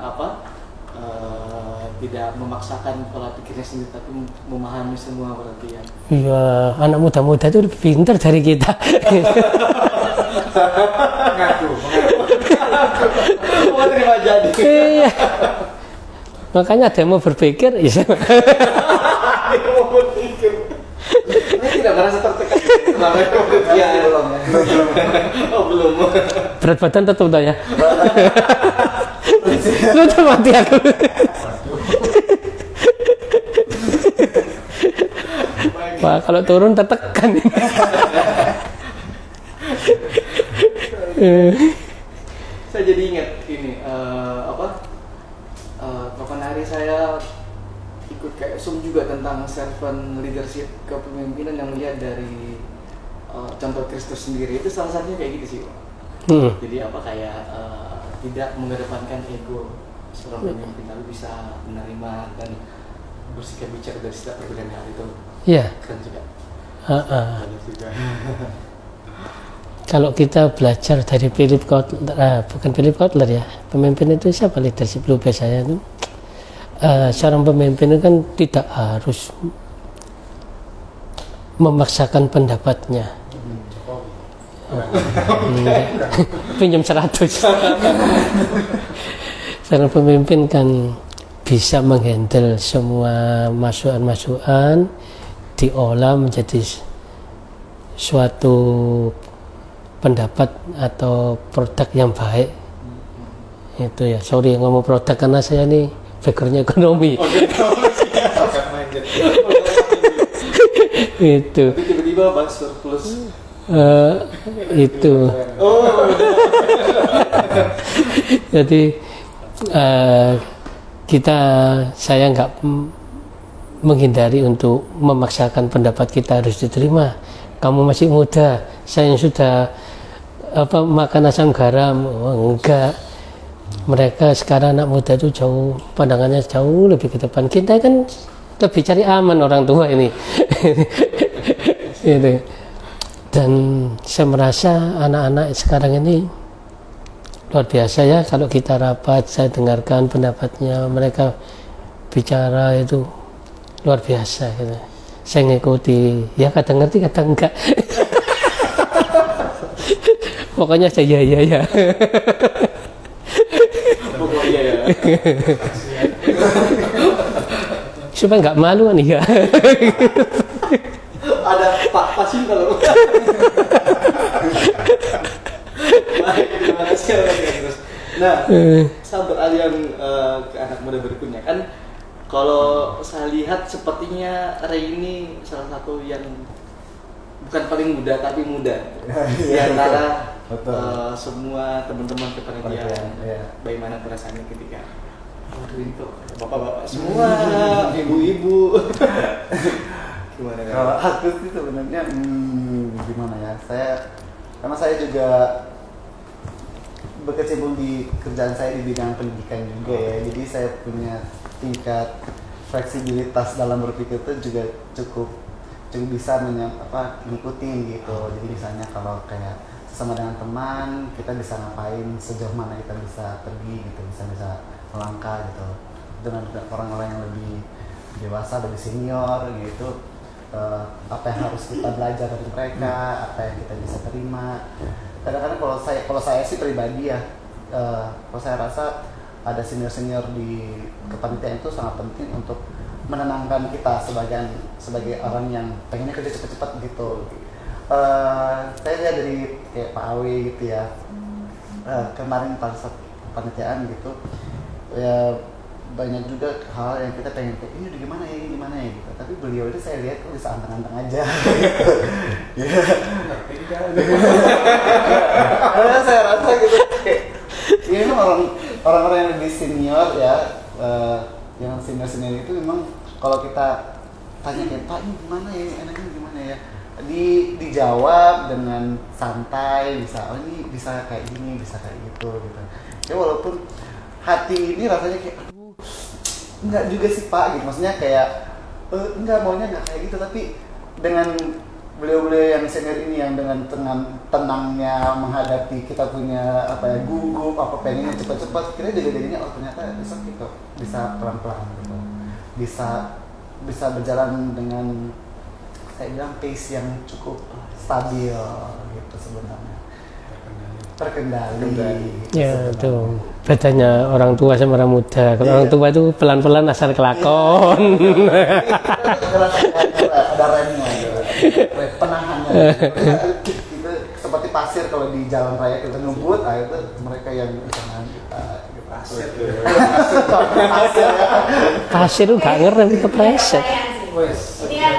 tidak memaksakan pola pikirnya sendiri tapi memahami semua berarti ya. Iya, anak muda-muda itu lebih pintar dari kita. Ngaku. Mau terima jadi. Iya. Makanya ada yang mau berpikir, ya. Mau berpikir. Ini tidak merasa tertekan selama ya belum ya. oh belum Berat badan tetap tak ya? Lu tuh mati aku. Wah, kalau turun tertekan. Saya jadi ingat ini kapan hari saya ikut kayak Zoom juga tentang servant leadership kepemimpinan yang melihat dari contoh Kristus sendiri, itu salah satunya kayak gitu sih Pak. Jadi apa kayak tidak mengedepankan ego seorang pemimpin, lalu bisa menerima dan bersikap bijak dari setiap perbedaan hal itu. Iya. Keren juga. Banyak juga. Kalau kita belajar dari Philip Kotler, bukan Philip Kotler ya, pemimpin itu siapa, leadership lupa saya itu. Seorang pemimpin itu kan tidak harus memaksakan pendapatnya. Pinjam 100. Seorang pemimpin kan bisa menghandle semua masukan-masukan, diolah menjadi suatu pendapat atau produk yang baik. Itu ya, sorry ngomong produk karena saya nih backgroundnya ekonomi. Itu. Tapi tiba-tiba Bang surplus. Itu. Jadi saya nggak menghindari untuk memaksakan pendapat kita harus diterima. Kamu masih muda, saya yang sudah makan asam garam. Oh, enggak. Mereka sekarang anak muda itu jauh pandangannya jauh lebih ke depan. Kita kan lebih cari aman orang tua ini. Gitu. Dan saya merasa anak-anak sekarang ini luar biasa ya, kalau kita rapat saya dengarkan pendapatnya, mereka bicara itu luar biasa gitu. Saya ngikuti, ya kadang ngerti kadang enggak. Pokoknya saya ya. Pokoknya ya. Supaya nggak malu nih ya. Ada Pak Pasin kalau. Baik, terima kasih terus. Nah, saya beralih ke anak muda berikutnya kan. Kalau saya lihat sepertinya Ray ini salah satu yang bukan paling muda tapi muda di antara semua teman-teman kepanitiaan. Bagaimana perasaannya ketika bapak-bapak semua, ibu-ibu? Gimana? Kalau aku sih sebenarnya gimana ya? Karena saya juga berkecimpung di kerjaan saya di bidang pendidikan juga ya. Jadi saya punya tingkat fleksibilitas dalam berpikir itu juga cukup bisa ngikutin gitu. Jadi misalnya kalau kayak sama dengan teman kita bisa ngapain, sejauh mana kita bisa pergi gitu, bisa melangkah gitu. Dengan orang-orang yang lebih dewasa, lebih senior gitu, apa yang harus kita belajar dari mereka, apa yang kita bisa terima. Kadang-kadang kalau saya sih pribadi ya, kalau saya rasa ada senior-senior di kepanitiaan itu sangat penting untuk menenangkan kita sebagai orang yang pengennya kerja cepat-cepat gitu. Saya lihat dari kayak Pak Awi gitu ya, kemarin pada saat kepanitiaan gitu ya, banyak juga hal yang kita pengen kayak ini gimana ya gitu, tapi beliau itu saya lihat kok bisa anteng-anteng aja. Karena saya rasa gitu kayak ini memang orang-orang yang lebih senior ya, yang senior itu memang kalau kita tanya kayak Pak ini gimana ya, enaknya gimana ya, dijawab dengan santai, ini bisa kayak gini, bisa kayak gitu. Ya walaupun hati ini rasanya kayak aduh enggak juga sih Pak gitu, maksudnya kayak enggak maunya enggak kayak gitu, tapi dengan beliau-beliau yang senior ini yang dengan tenangnya menghadapi kita punya gugup pengennya cepat-cepat, kita juga jadinya ternyata bisa pelan-pelan gitu, bisa berjalan dengan saya bilang pace yang cukup stabil gitu sebenarnya, terkendali. Ya itu bedanya orang tua sama orang muda. Kalau orang tua itu pelan-pelan asal kelakon. Ada remnya gitu. penahannya. Kita seperti pasir kalau di jalan raya kita ngebut, itu mereka yang penahan kita. Pasir. Pasir ya. Pasir tuh gak ngerem kepreset. Ini kan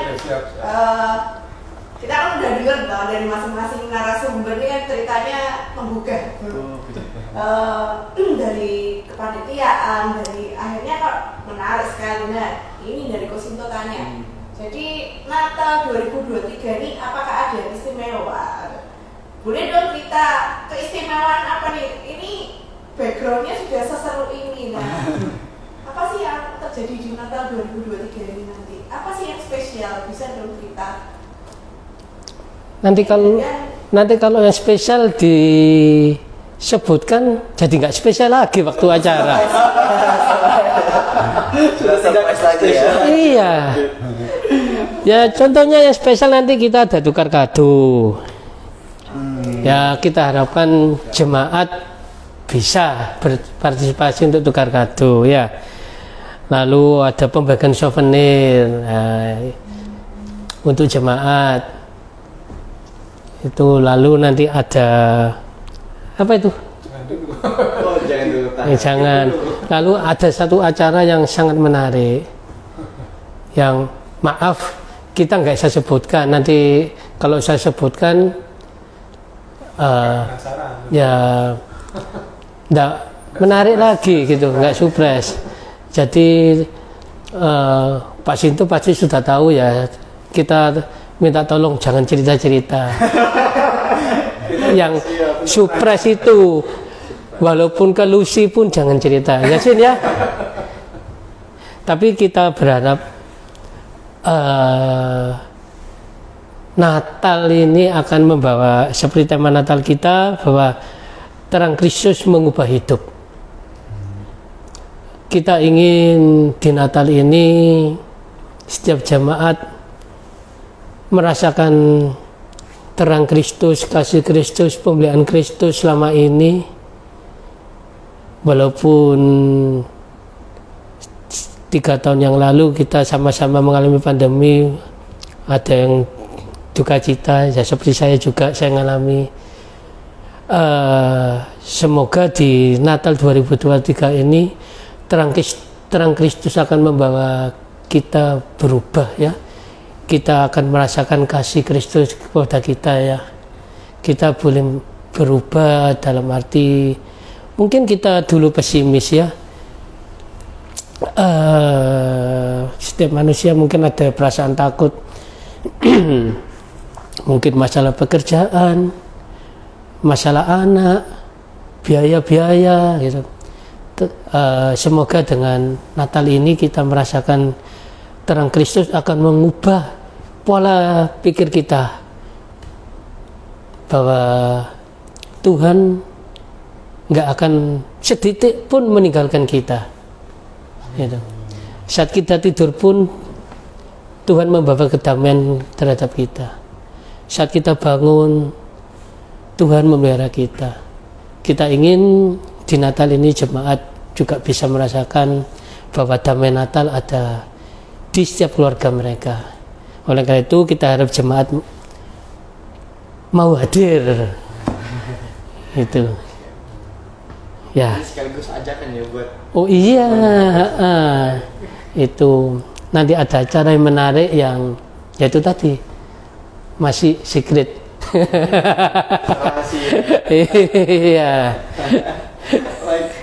kita kan udah dengar loh dari masing-masing narasumber ini kan ceritanya menggugah dari kepanitiaan, dari akhirnya kok menarik sekali. Nah ini dari Kosinto tanya, jadi Natal 2023 ini apakah ada yang istimewa? Boleh dong kita keistimewaan apa nih? Ini backgroundnya sudah seseru ini. Nah apa sih yang terjadi di Natal 2023 ini nanti? Apa sih yang spesial? Bisa dong kita? Nanti kalau yang spesial disebutkan jadi nggak spesial lagi waktu acara. Sudah surprise lagi ya. Iya. Ya contohnya yang spesial nanti kita ada tukar kado. Ya kita harapkan jemaat bisa berpartisipasi untuk tukar kado ya. Lalu ada pembagian souvenir untuk jemaat. Itu lalu nanti ada apa itu? Oh, jangan dulu. Jangan. Lalu ada satu acara yang sangat menarik. Yang maaf kita nggak saya sebutkan. Nanti kalau saya sebutkan ya nggak menarik lagi gitu, nggak surprise. Jadi Pak Sinto pasti sudah tahu ya, kita minta tolong jangan cerita-cerita. Yang surprise itu walaupun ke Lucy pun jangan cerita ya Sin ya. Tapi kita berharap Natal ini akan membawa seperti tema Natal kita, bahwa terang Kristus mengubah hidup. Kita ingin di Natal ini setiap jemaat merasakan terang Kristus, kasih Kristus, pembelian Kristus selama ini. Walaupun 3 tahun yang lalu kita sama-sama mengalami pandemi, ada yang duka cita, ya seperti saya juga saya mengalami. Semoga di Natal 2023 ini terang Kristus akan membawa kita berubah ya. Kita akan merasakan kasih Kristus kepada kita ya. Kita boleh berubah dalam arti mungkin kita dulu pesimis ya. Setiap manusia mungkin ada perasaan takut. Mungkin masalah pekerjaan, masalah anak, biaya-biaya gitu. Semoga dengan Natal ini kita merasakan terang Kristus akan mengubah pola pikir kita, bahwa Tuhan nggak akan sedetik pun meninggalkan kita. Gitu. Saat kita tidur pun Tuhan membawa kedamaian terhadap kita. Saat kita bangun Tuhan memelihara kita. Kita ingin di Natal ini jemaat juga bisa merasakan bahwa damai Natal ada di setiap keluarga mereka. Oleh karena itu kita harap jemaat mau hadir. Itu. Ya. Sekaligus ajakan ya buat. Oh iya. Itu nanti ada acara yang menarik yang yaitu tadi masih secret. Iya.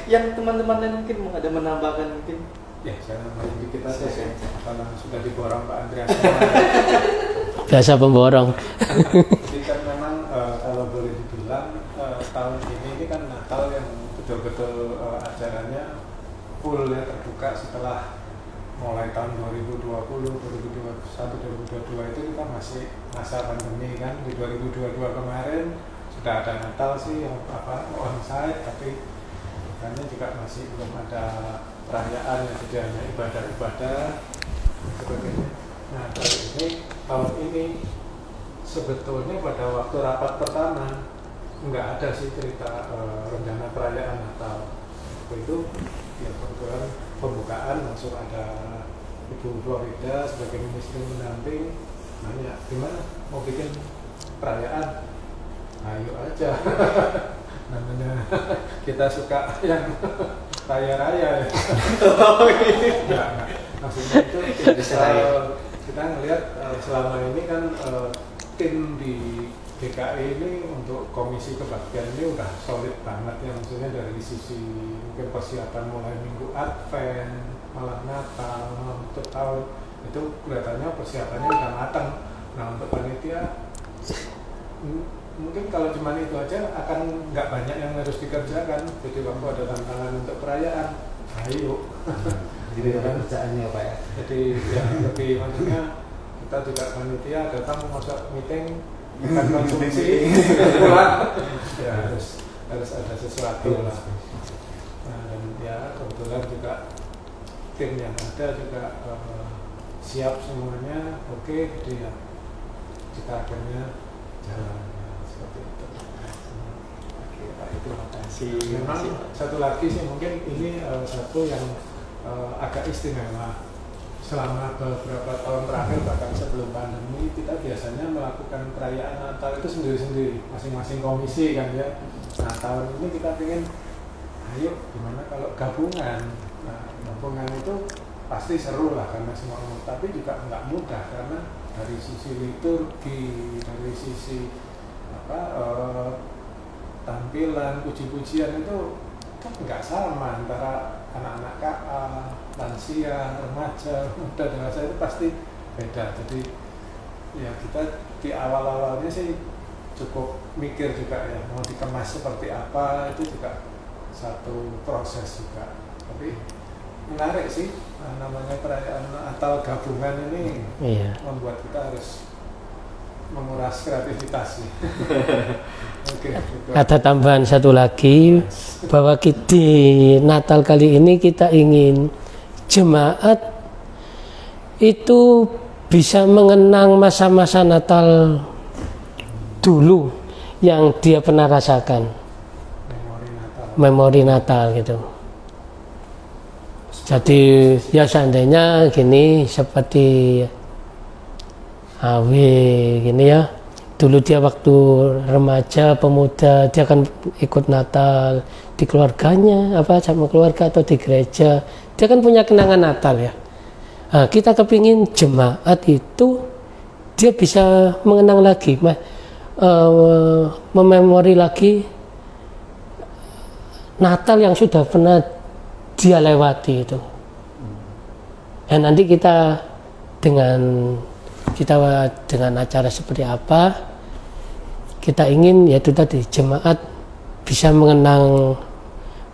Yang teman-teman lain mungkin ada menambahkan mungkin. Ya, saya namanya dikit aja ya. Karena sudah diborong Pak Andreas. Biasa pemborong. Jadi kan memang kalau boleh dibilang tahun ini kan Natal yang betul-betul acaranya full ya, terbuka setelah mulai tahun 2020, 2021, 2022 itu kita masih masa pandemi kan. Di 2022 kemarin sudah ada Natal sih onsite, tapi karena juga masih belum ada perayaan yang tidak hanya ibadah-ibadah sebagainya. Nah tahun ini sebetulnya pada waktu rapat pertama nggak ada sih cerita rencana perayaan Natal. Itu ya kebetulan pembukaan langsung ada Ibu Florida sebagai ministri pendamping nanya gimana mau bikin perayaan, ayo aja. Namanya kita suka yang raya-raya ya. Enggak. Maksudnya itu kita ngelihat selama ini kan tim di DKI ini untuk komisi kebaktian ini udah solid banget ya, maksudnya dari sisi mungkin persiapan mulai minggu Advent, malam Natal, malam tutup tahun itu kelihatannya persiapannya udah matang. Nah untuk panitia mungkin kalau cuma itu aja akan nggak banyak yang harus dikerjakan. Jadi waktu ada tantangan untuk perayaan, ayo. Jadi ada kerjaannya Pak ya. Jadi ya lebih maksudnya kita juga panitia datang masuk meeting bukan konsumsi pulang ya harus ada sesuatu lah. Nah, dan ya kebetulan juga tim yang ada juga siap semuanya, oke, jadi ya kita akhirnya jalan seperti itu. Oke Pak, terima kasih. Memang satu lagi sih mungkin ini satu yang agak istimewa. Selama beberapa tahun terakhir bahkan sebelum pandemi kita biasanya melakukan perayaan Natal itu sendiri-sendiri, masing-masing komisi kan ya. Nah tahun ini kita ingin, ayo gimana kalau gabungan. Nah gabungan itu pasti seru lah karena semua umur, tapi juga nggak mudah karena dari sisi liturgi, dari sisi tampilan, puji-pujian itu kan nggak sama antara anak-anak KA, lansia, remaja, muda, dewasa itu pasti beda. Jadi ya kita di awal-awalnya sih cukup mikir juga ya mau dikemas seperti apa, itu juga satu proses juga. Tapi menarik sih namanya perayaan Natal gabungan ini membuat kita harus menguras kreativitas sih. Oke, ada tambahan satu lagi bahwa di Natal kali ini kita ingin jemaat itu bisa mengenang masa-masa Natal dulu yang dia pernah rasakan, memori Natal gitu. Jadi ya seandainya gini seperti AW gini ya, dulu dia waktu remaja pemuda dia akan ikut Natal di keluarganya apa sama keluarga atau di gereja, dia kan punya kenangan Natal ya. Nah, kita kepingin jemaat itu dia bisa mengenang lagi, mememori lagi Natal yang sudah pernah dia lewati itu. Dan nanti kita dengan acara seperti apa, kita ingin yaitu tadi jemaat bisa mengenang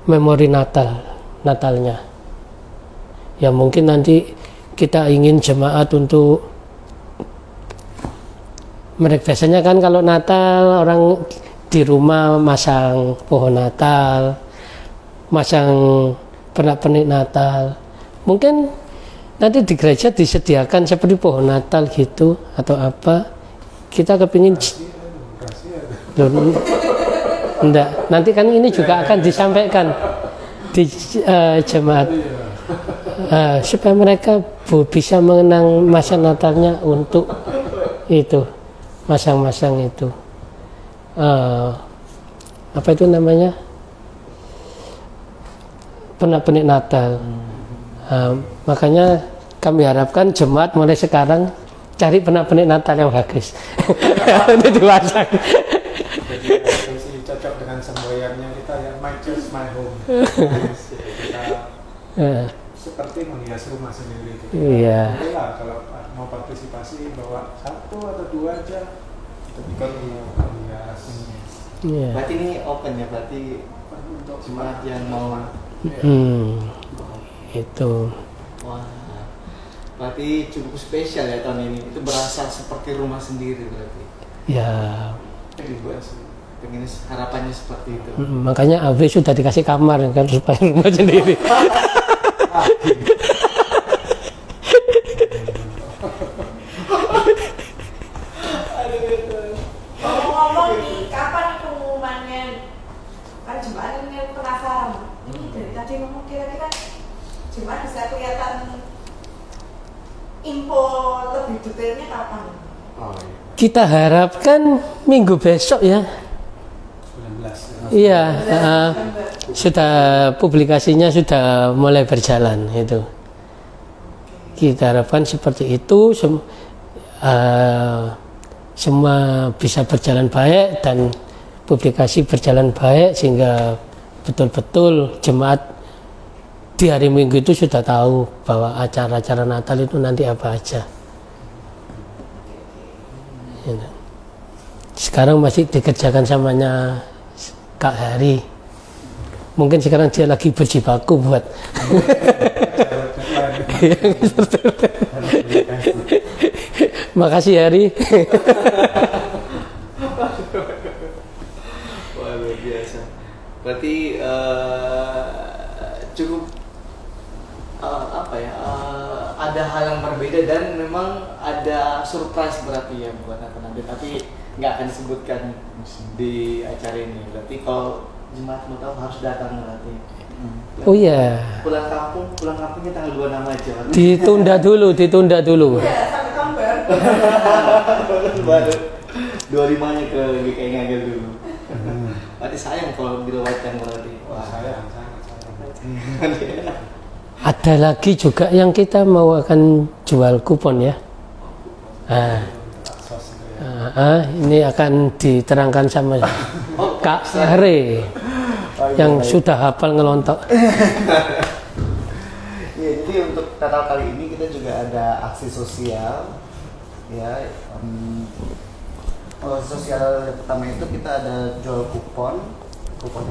memori Natalnya. Ya mungkin nanti kita ingin jemaat untuk mereka biasanya kan kalau Natal orang di rumah masang pohon Natal, masang pernak-pernik Natal. Mungkin nanti di gereja disediakan seperti pohon Natal gitu atau apa. Kita kepingin enggak, nanti kan ini juga akan disampaikan di jemaat supaya mereka bisa mengenang masa Natalnya untuk itu masang-masang itu apa itu namanya pernak-pernik Natal. Makanya kami harapkan jemaat mulai sekarang cari pernak-pernik Natal yang bagus untuk dipasang. Jadi cocok dengan semboyannya kita ya, my church my home. Kita seperti menghias rumah sendiri. Iya. Bolehlah kalau mau partisipasi bawa satu atau dua aja, kita kan menghias. Iya. Berarti ini open ya, berarti untuk jemaat yang mau. Itu. Wah, berarti cukup spesial ya tahun ini. Itu berasa seperti rumah sendiri berarti. Ya. Pengen harapannya seperti itu. Makanya AW sudah dikasih kamar kan supaya rumah sendiri. Ngomong-ngomong nih, kapan pengumumannya? Kan jemaat ini penasaran. Ini dari tadi ngomong kira-kira jemaat bisa kelihatan info lebih detailnya kapan? Oh, iya. Kita harapkan minggu besok ya. 19. Iya, sudah publikasinya sudah mulai berjalan itu. Kita harapkan seperti itu, semua bisa berjalan baik dan publikasi berjalan baik sehingga betul-betul jemaat di hari Minggu itu sudah tahu bahwa acara-acara Natal itu nanti apa aja. Sekarang masih dikerjakan samanya Kak Hari. Mungkin sekarang dia lagi berjibaku buat. Makasih Hari. Wah, luar biasa. Berarti cukup ada hal yang berbeda dan memang ada surprise berarti ya buat nanti, tapi nggak akan disebutkan di acara ini. Berarti kalau jemaat mau tahu harus datang berarti. Oh iya. Pulang kampungnya tanggal 26 aja. Ditunda dulu. Iya, sampai Kembar. Baru 25-nya ke GKI Ngagel dulu. Berarti sayang kalau dilewatkan berarti. Wah, sayang. Ada lagi juga yang kita mau akan jual kupon ya. Ini akan diterangkan sama Kak Re yang sudah hafal ngelontok. Ya, jadi untuk Natal kali ini kita juga ada aksi sosial ya. Sosial yang pertama itu kita ada jual kupon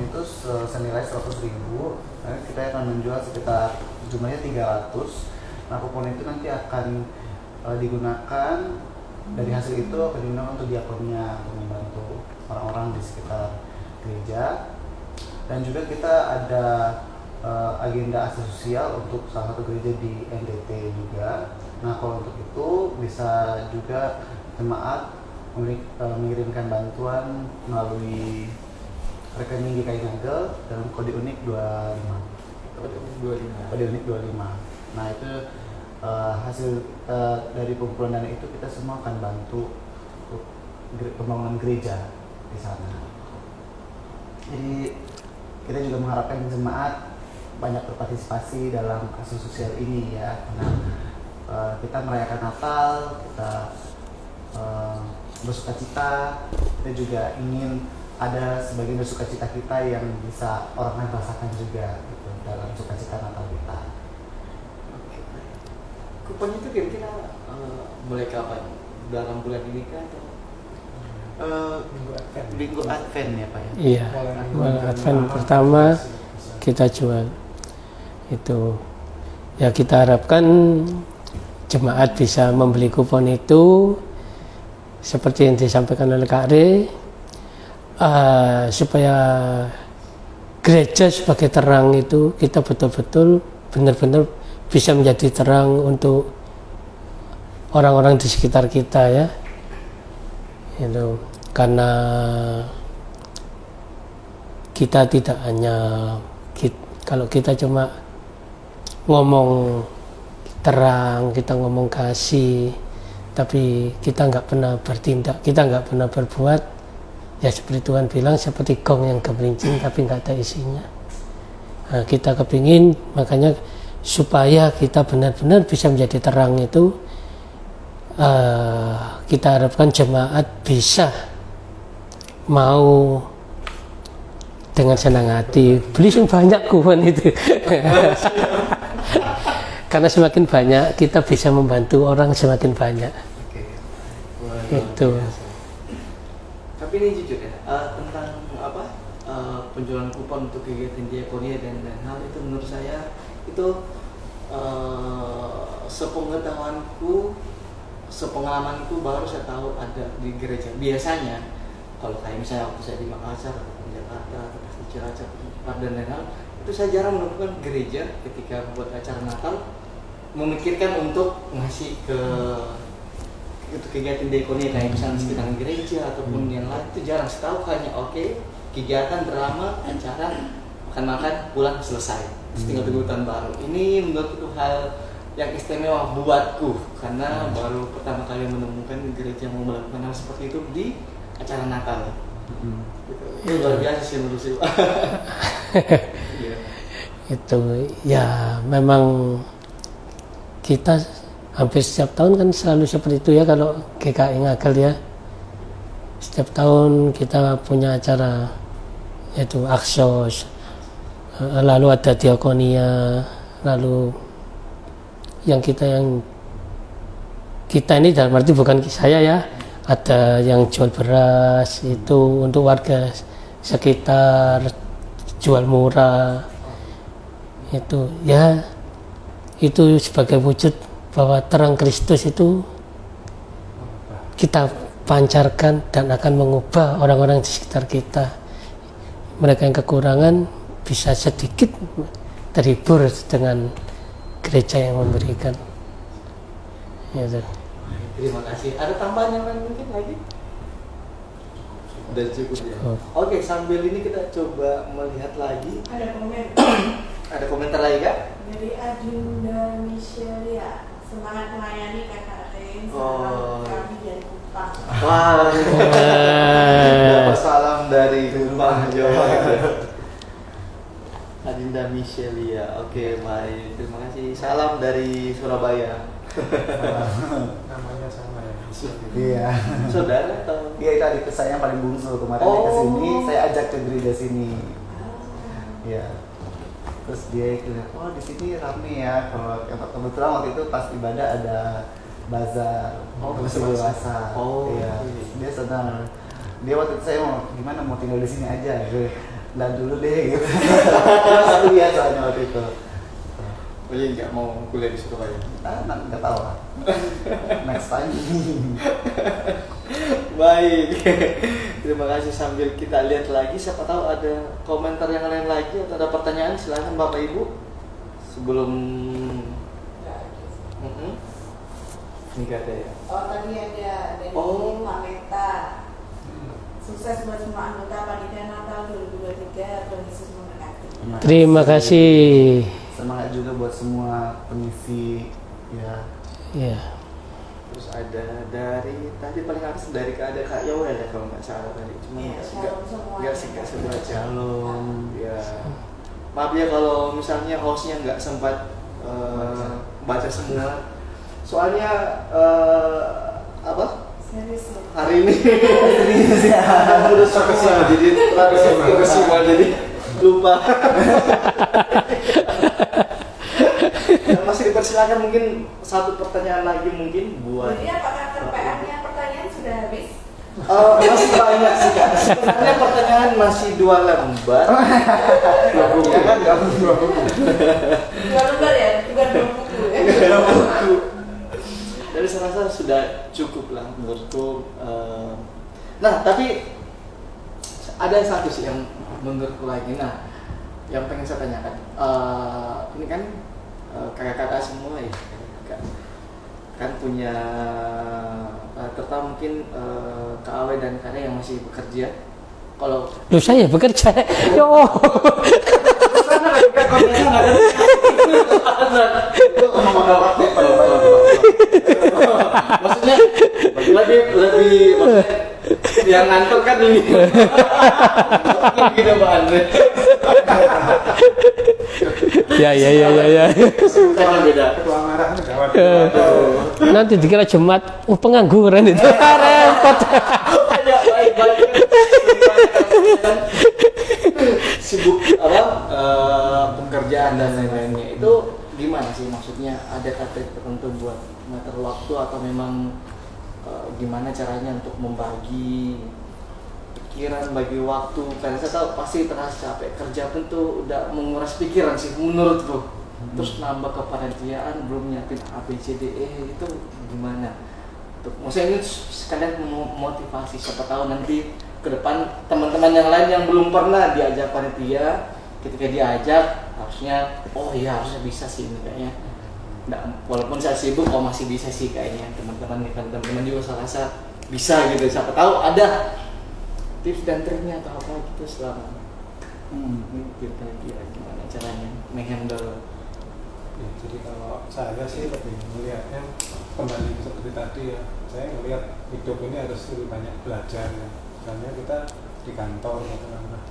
itu senilai 100.000. Nah, kita akan menjual sekitar jumlahnya 300. Nah, kupon itu nanti akan digunakan, dari hasil itu akan digunakan untuk diakonnya, untuk membantu orang-orang di sekitar gereja. Dan juga kita ada agenda aksi sosial untuk salah satu gereja di NTT juga. Nah, kalau untuk itu bisa juga jemaat mengirimkan bantuan melalui rekening GKI Ngagel dalam kode unik 25. Kode unik 25. Nah, itu hasil dari pengumpulan dana itu kita semua akan bantu untuk pembangunan gereja di sana. Jadi kita juga mengharapkan jemaat banyak berpartisipasi dalam aksi sosial ini ya, karena kita merayakan Natal, kita bersukacita, kita juga ingin ada sebagian dari sukacita kita yang bisa orang lain rasakan juga gitu, dalam sukacita Natal kita. Kupon itu kira-kira mulai kapan? Dalam bulan ini kan? Minggu Advent ya Pak ya? Iya, Advent pertama kita jual itu. Ya kita harapkan jemaat bisa membeli kupon itu seperti yang disampaikan oleh Kak Re, supaya gereja sebagai terang itu kita betul-betul benar-benar bisa menjadi terang untuk orang-orang di sekitar kita ya. Itu karena kita tidak hanya kalau kita cuma ngomong terang, kita ngomong kasih, tapi kita nggak pernah bertindak, kita nggak pernah berbuat, ya seperti Tuhan bilang seperti gong yang gemerincing tapi nggak ada isinya. Nah, kita kepingin makanya supaya kita benar-benar bisa menjadi terang itu, kita harapkan jemaat bisa mau dengan senang hati beli banyak kupon itu. Karena semakin banyak kita bisa membantu orang semakin banyak. Itu. Tapi ini jujur ya, tentang penjualan kupon untuk kegiatan diakonia dan hal itu menurut saya itu sepengalamanku baru saya tahu ada di gereja. Biasanya kalau kayak misalnya waktu saya di Makassar atau di Jakarta atau di Cilacap dan lain-lain, itu saya jarang menemukan gereja ketika buat acara Natal memikirkan untuk ngasih ke itu kegiatan diakonia kayak misalnya sekitar gereja ataupun yang lain, itu jarang. Setahu hanya kegiatan drama, acara, makan-makan, pulang, selesai, terus tinggal tunggu tahun baru. Ini menurut itu hal yang istimewa buatku karena baru pertama kali menemukan gereja yang mau melakukan hal seperti itu di acara Natal. Gitu. Itu luar biasa sih menurut saya. Iya. Itu ya memang kita hampir setiap tahun kan selalu seperti itu ya kalau GKI Ngagel ya. Setiap tahun kita punya acara yaitu Aksos, lalu ada diakonia, lalu yang kita ini dalam arti bukan saya ya, ada yang jual beras itu untuk warga sekitar, jual murah itu ya, itu sebagai wujud bahwa terang Kristus itu kita pancarkan dan akan mengubah orang-orang di sekitar kita. Mereka yang kekurangan bisa sedikit terhibur dengan gereja yang memberikan. Ya, terima kasih. Ada tambahan yang lain mungkin lagi? Sudah cukup ya. Oke, sambil ini kita coba melihat lagi. Ada komen. Ada komentar lagi Kak? Dari Adinda Michelia, semangat melayani kakak Ren, salam kami dari Kupang. Wah, salam dari Kupang Jawa. Adinda Michelia, oke baik, terima kasih. Salam dari Surabaya. Namanya sama ya. Iya. Saudara atau? Iya, itu adik saya yang paling bungsu. Kemarin dia kesini, saya ajak ke gereja sini. Iya. Terus dia bilang, oh di sini rame ya. Kalau kebetulan waktu itu pas ibadah ada bazar, masih dewasa. Oh, iya. Dia senang. Dia waktu itu saya gimana mau tinggal di sini aja. Lah dulu deh gitu. Terus lihat soalnya waktu itu. Oh iya, nggak mau kuliah di Surabaya? Nggak tahu lah. Next time. Baik. Terima kasih. Sambil kita lihat lagi, siapa tahu ada komentar yang lain lagi atau ada pertanyaan, silakan Bapak Ibu. Sebelum ini nggak ada ya? Oh tadi ada dari Pak Meta. Sukses buat semua anggota panitia Natal 2023. Tuhan Yesus memberkati. terima kasih. Semangat juga buat semua pengisi ya. Ya. Terus ada dari tadi paling atas dari ada Kak Yowel ya kalau nggak salah tadi. Cuma nggak semua Shalom. Ya. Maaf ya kalau misalnya hostnya nggak sempat baca semua. Soalnya apa? Serius loh. Hari ini serius ya. Udah semua jadi ke semua jadi lupa. Masih dipersilakan mungkin satu pertanyaan lagi mungkin buat. Jadi apakah TPR-nya pertanyaan sudah habis? Masih banyak sih Kak. Sebenarnya pertanyaan masih 2 lembar. 2 buku ya kan? 2 buku. 2 lembar ya, bukan 2 buku ya. 2 buku. Jadi saya rasa sudah cukup lah menurutku. Nah tapi ada satu sih yang menurutku lagi. Nah yang pengen saya tanyakan. Ini kan kakak-kakak semua ya, kan punya terutama mungkin Kak Awe dan Kak Re yang masih bekerja. Kalau Loh saya bekerja. Yo. Maksudnya lebih yang ngantor kan ini. Gitu Pak Andre. Ya. Karena beda. Ketua marah gawat. Nanti dikira Jumat pengangguran itu. Repot. Baik. Sibuk pekerjaan dan lain-lainnya itu gimana sih, maksudnya ada target tertentu buat ngatur waktu atau memang gimana caranya untuk membagi pikiran, bagi waktu? Karena saya tahu pasti terasa capek kerja pun tuh udah menguras pikiran sih menurutku. Terus nambah kepanitiaan, belum nyiapin ABCDE, itu gimana? Maksudnya ini sekalian memotivasi, siapa tahu nanti ke depan teman-teman yang lain yang belum pernah diajak panitia, ketika diajak harusnya harusnya bisa sih ini kayaknya. Nah, walaupun saya sibuk masih bisa sih kayaknya teman-teman juga saya rasa bisa gitu. Siapa tahu ada tips dan triknya atau apa gitu selama kira-kira gimana caranya menghandle Ya, jadi kalau saya sih lebih melihatnya kembali seperti tadi ya, saya melihat hidup ini harus lebih banyak belajar ya. Misalnya kita di kantor katakanlah,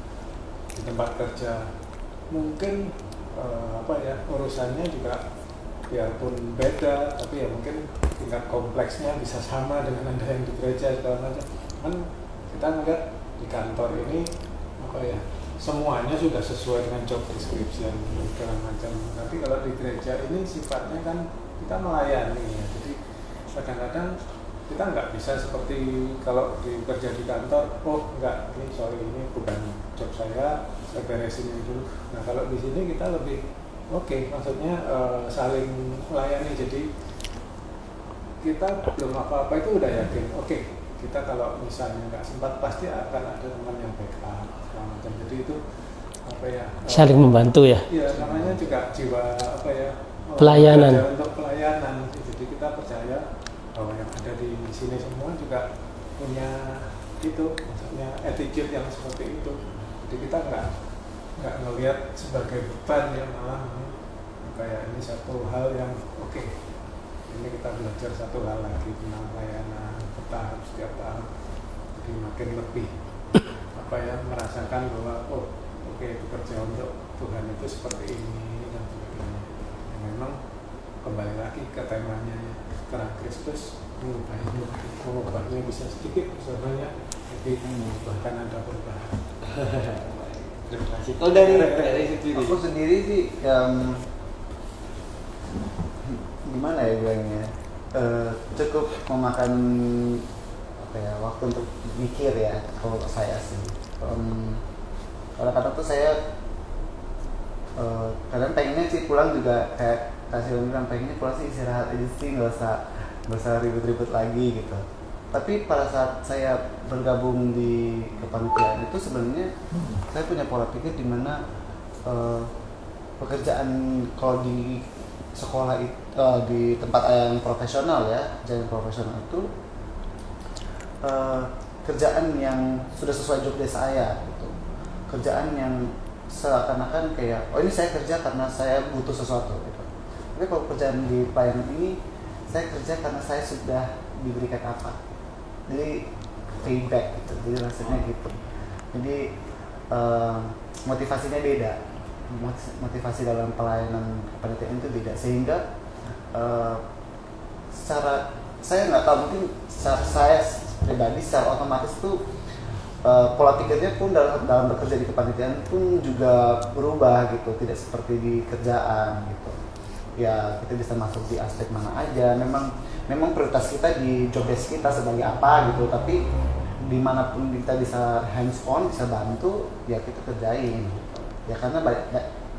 di tempat kerja, mungkin urusannya juga biarpun beda, tapi ya mungkin tingkat kompleksnya bisa sama dengan Anda yang di gereja segala macam. Kan kita melihat di kantor ini semuanya sudah sesuai dengan job description segala macam. Tapi kalau di gereja ini sifatnya kan kita melayani ya. Jadi kadang-kadang kita nggak bisa seperti kalau kerja di kantor, ini bukan job saya beresin ini dulu. Nah kalau di sini kita lebih maksudnya saling melayani. Jadi kita belum apa-apa itu udah yakin, kita kalau misalnya nggak sempat pasti akan ada teman yang backup segala macam. Jadi itu saling membantu ya. Iya, namanya juga jiwa pelayanan. Untuk pelayanan. Jadi kita percaya bahwa yang ada di sini semua juga punya itu, maksudnya attitude yang seperti itu. Jadi kita nggak ngelihat sebagai beban ya, malah kayak ini satu hal yang ini kita belajar satu hal lagi tentang pelayanan bertahap setiap tahun. Jadi makin lebih merasakan bahwa bekerja untuk Tuhan itu seperti ini dan sebagainya. Memang kembali lagi ke temanya ya, karena Kristus mengubahnya bisa sedikit bisa banyak, tapi bahkan ada perubahan. Terima kasih. Kalau dari aku sendiri sih gimana ya bilangnya, cukup memakan waktu untuk mikir ya kalau saya sih. Kadang-kadang tuh saya kadang pengennya sih pulang juga kayak kasih bilang, pengennya pulang sih istirahat aja sih, nggak usah ribet-ribet lagi gitu. Tapi pada saat saya bergabung di kepanitiaan itu sebenarnya saya punya pola pikir di mana pekerjaan kalau di sekolah itu di tempat yang profesional ya, kerjaan profesional itu kerjaan yang sudah sesuai job desk saya gitu. Kerjaan yang seakan-akan kayak ini saya kerja karena saya butuh sesuatu gitu. Tapi kalau kerjaan di pelayanan ini saya kerja karena saya sudah diberikan apa, jadi feedback gitu, jadi rasanya gitu. Jadi motivasinya beda, motivasi dalam pelayanan kepanitiaan itu beda, sehingga secara saya nggak tahu, mungkin secara saya pribadi secara otomatis tuh pola pikirnya pun dalam bekerja di kepanitiaan pun juga berubah gitu, tidak seperti di kerjaan gitu. Ya kita bisa masuk di aspek mana aja, memang prioritas kita di job desk kita sebagai apa gitu, tapi dimanapun kita bisa hands on, bisa bantu, ya kita kerjain gitu. Ya karena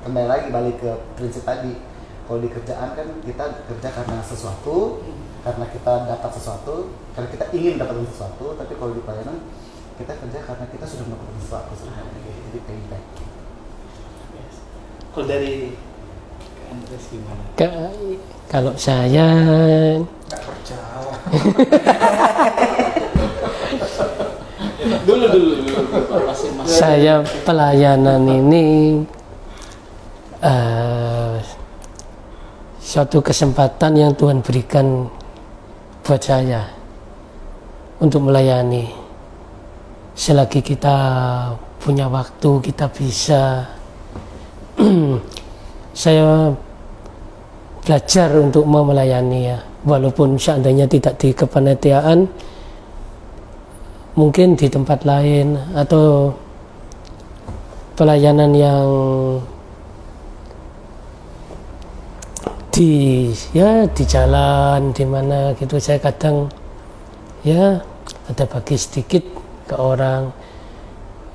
kembali lagi balik ke prinsip tadi, kalau di kerjaan kan kita kerja karena sesuatu, karena kita dapat sesuatu, karena kita ingin dapat sesuatu. Tapi kalau di pelayanan kita kerja karena kita sudah mendapatkan sesuatu sebenarnya, jadi payback. Kalau dari Andres gimana? Kalau saya nggak percaya. dulu. Saya pelayanan ini suatu kesempatan yang Tuhan berikan buat saya untuk melayani. Selagi kita punya waktu, kita bisa. Saya belajar untuk mau melayani ya, walaupun seandainya tidak di kepanitiaan, mungkin di tempat lain atau pelayanan yang di jalan di mana gitu. Saya kadang ya ada bagi sedikit ke orang,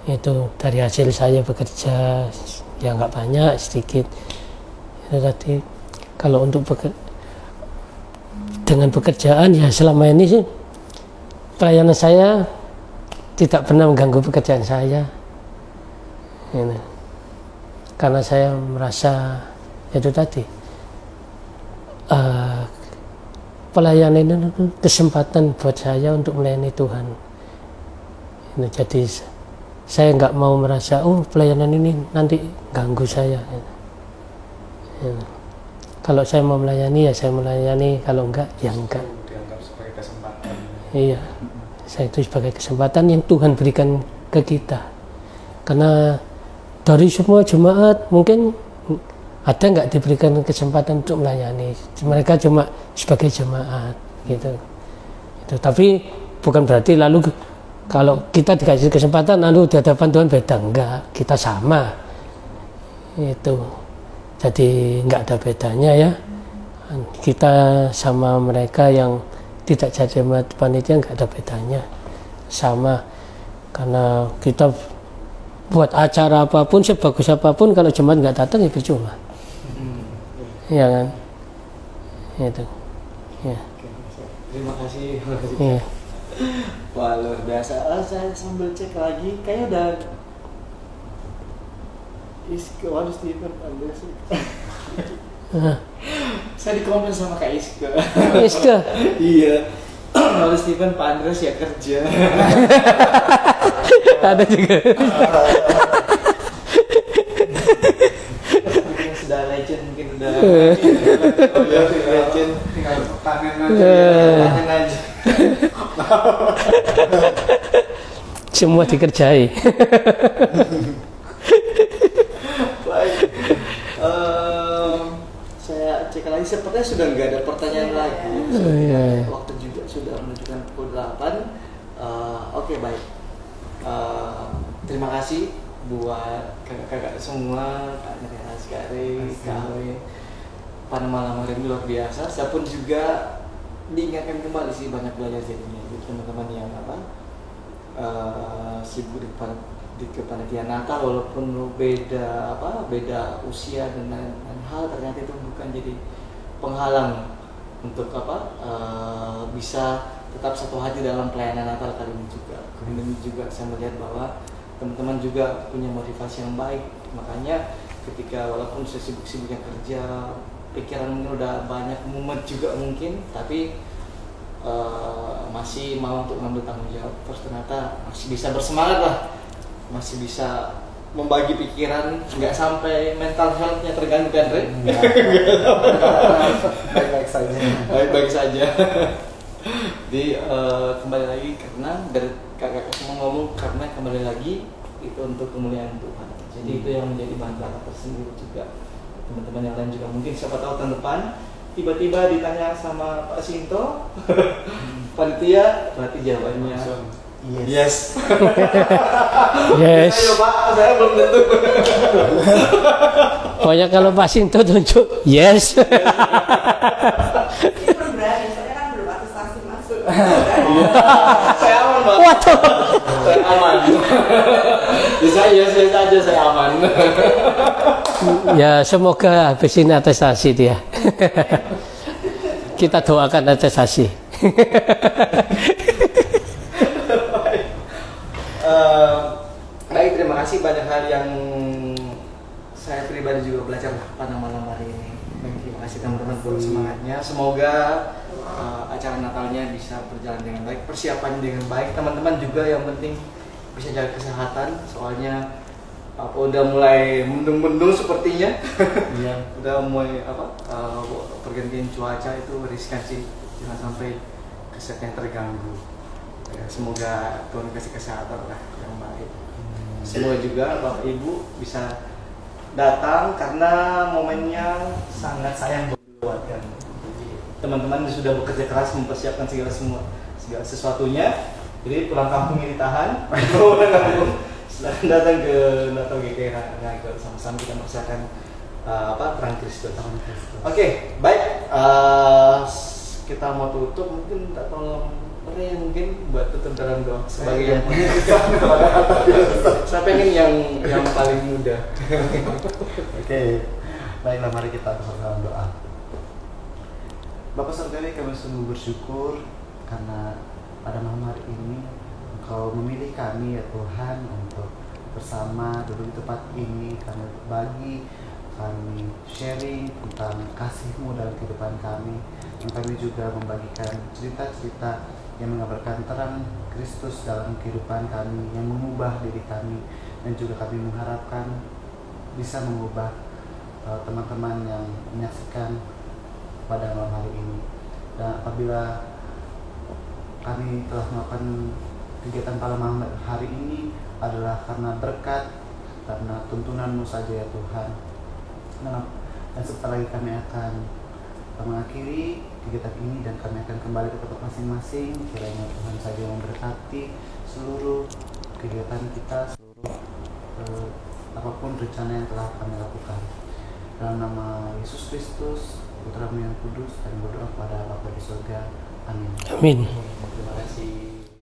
itu dari hasil saya bekerja ya nggak banyak, sedikit itu tadi. Kalau untuk dengan pekerjaan ya selama ini sih pelayanan saya tidak pernah mengganggu pekerjaan saya ini. Karena saya merasa itu tadi pelayanan itu kesempatan buat saya untuk melayani Tuhan ini. Jadi saya nggak mau merasa pelayanan ini nanti ganggu saya ini. Kalau saya mau melayani ya saya melayani, kalau enggak ya enggak. Dianggap sebagai kesempatan. Iya, saya itu sebagai kesempatan yang Tuhan berikan ke kita. Karena dari semua jemaat mungkin ada nggak diberikan kesempatan untuk melayani. Mereka cuma sebagai jemaat gitu. Itu. Tapi bukan berarti lalu kalau kita dikasih kesempatan lalu di hadapan Tuhan beda, enggak, kita sama. Itu. Jadi nggak ada bedanya ya. Kita sama mereka yang tidak jadi jemaat panitia nggak ada bedanya. Sama. Karena kita buat acara apapun, sebagus apapun, kalau jemaat nggak datang ya percuma. Iya kan? Itu. Ya. Terima kasih. Iya. Wah, luar biasa. Saya sambil cek lagi, kayaknya udah Iske, waduh Steven Andres. Saya dikomplain sama Kak Iske. Iske? Iya. Waduh Steven, Pak Andres ya kerja. Ada juga. Mungkin sudah legend, mungkin udah legend. Tinggal panen Panen aja. Semua dikerjai. Baik. Saya cek lagi, sepertinya sudah nggak ada pertanyaan lagi. Iya. Waktu juga sudah menunjukkan pukul 8. Oke, baik. Terima kasih buat kakak-kakak semua, Kak Neras, Kak Rey, Kak Awe. Pada malam hari ini luar biasa. Saya pun juga diingatkan kembali sih, banyak belajar jadinya. Jadi teman-teman yang sibuk di kepanitiaan Natal, walaupun beda usia dan hal, ternyata itu bukan jadi penghalang untuk bisa tetap satu hati dalam pelayanan Natal kali ini juga. Kemudian juga saya melihat bahwa teman-teman juga punya motivasi yang baik. Makanya ketika walaupun saya sibuk-sibuknya kerja, pikiran mungkin udah banyak mumet juga mungkin, tapi masih mau untuk ngambil tanggung jawab. Terus ternyata masih bisa bersemangat lah, masih bisa membagi pikiran, nggak sampai mental health-nya terganggu kan, Re? Baik-baik saja. Baik-baik saja. Jadi kembali lagi karena dari kakak semua ngomong, karena kembali lagi itu untuk kemuliaan Tuhan. Jadi itu yang menjadi bahan bakar tersendiri juga. Teman-teman yang lain juga mungkin siapa tahu tahun depan tiba-tiba ditanya sama Pak Sinto, panitia, berarti jawabannya yes. Yes. Ayo Pak, saya belum tentu. Pokoknya kalau Pak Sinto tunjuk yes. Ini berani, soalnya kan belum atestasi masuk. Saya aman Pak. Waduh. Saya aman. Bisa yes aja, saya aman. Ya semoga habis ini atestasi dia. Kita doakan atestasi. Baik, terima kasih, banyak hal yang saya pribadi juga belajar pada malam hari ini. Terima kasih teman-teman buat semangatnya. Semoga acara Natalnya bisa berjalan dengan baik, persiapannya dengan baik. Teman-teman juga yang penting bisa jaga kesehatan, soalnya udah mulai mendung-mendung sepertinya. Iya. Udah mulai pergantian cuaca itu riskan sih, jangan sampai kesehatan terganggu. Ya, semoga Tuhan kasih kesehatan lah yang baik. Semoga juga Bapak Ibu bisa datang karena momennya sangat sayang buat kami. Teman-teman sudah bekerja keras mempersiapkan segala sesuatunya. Jadi pulang kampung ini ditahan. Pulang kampung. Silahkan datang ke Natal GKH sama-sama kita merasakan perang Kristus. Oke, baik. Kita mau tutup, mungkin tak tolong Re mungkin buat tutup dalam doa sebagai yang saya pengen yang paling muda. Oke, baiklah mari kita bersama doa. Bapak Surgawi, kami sungguh bersyukur karena pada malam hari ini Engkau memilih kami ya Tuhan untuk bersama duduk di tempat ini, kami berbagi, kami sharing tentang kasih-Mu dalam kehidupan kami, dan kami juga membagikan cerita-cerita yang mengabarkan terang Kristus dalam kehidupan kami, yang mengubah diri kami, dan juga kami mengharapkan bisa mengubah teman-teman yang menyaksikan pada malam hari ini. Dan apabila kami telah melakukan kegiatan pada malam hari ini adalah karena berkat, karena tuntunan-Mu saja ya Tuhan. Dan sebentar lagi kami akan mengakhiri kegiatan ini dan kami akan kembali ke tempat masing-masing. Kiranya Tuhan saja memberkati seluruh kegiatan kita, seluruh apapun rencana yang telah kami lakukan. Dalam nama Yesus Kristus, Putra-Mu yang kudus, kami berdoa kepada Bapa di surga. Amin. Amin.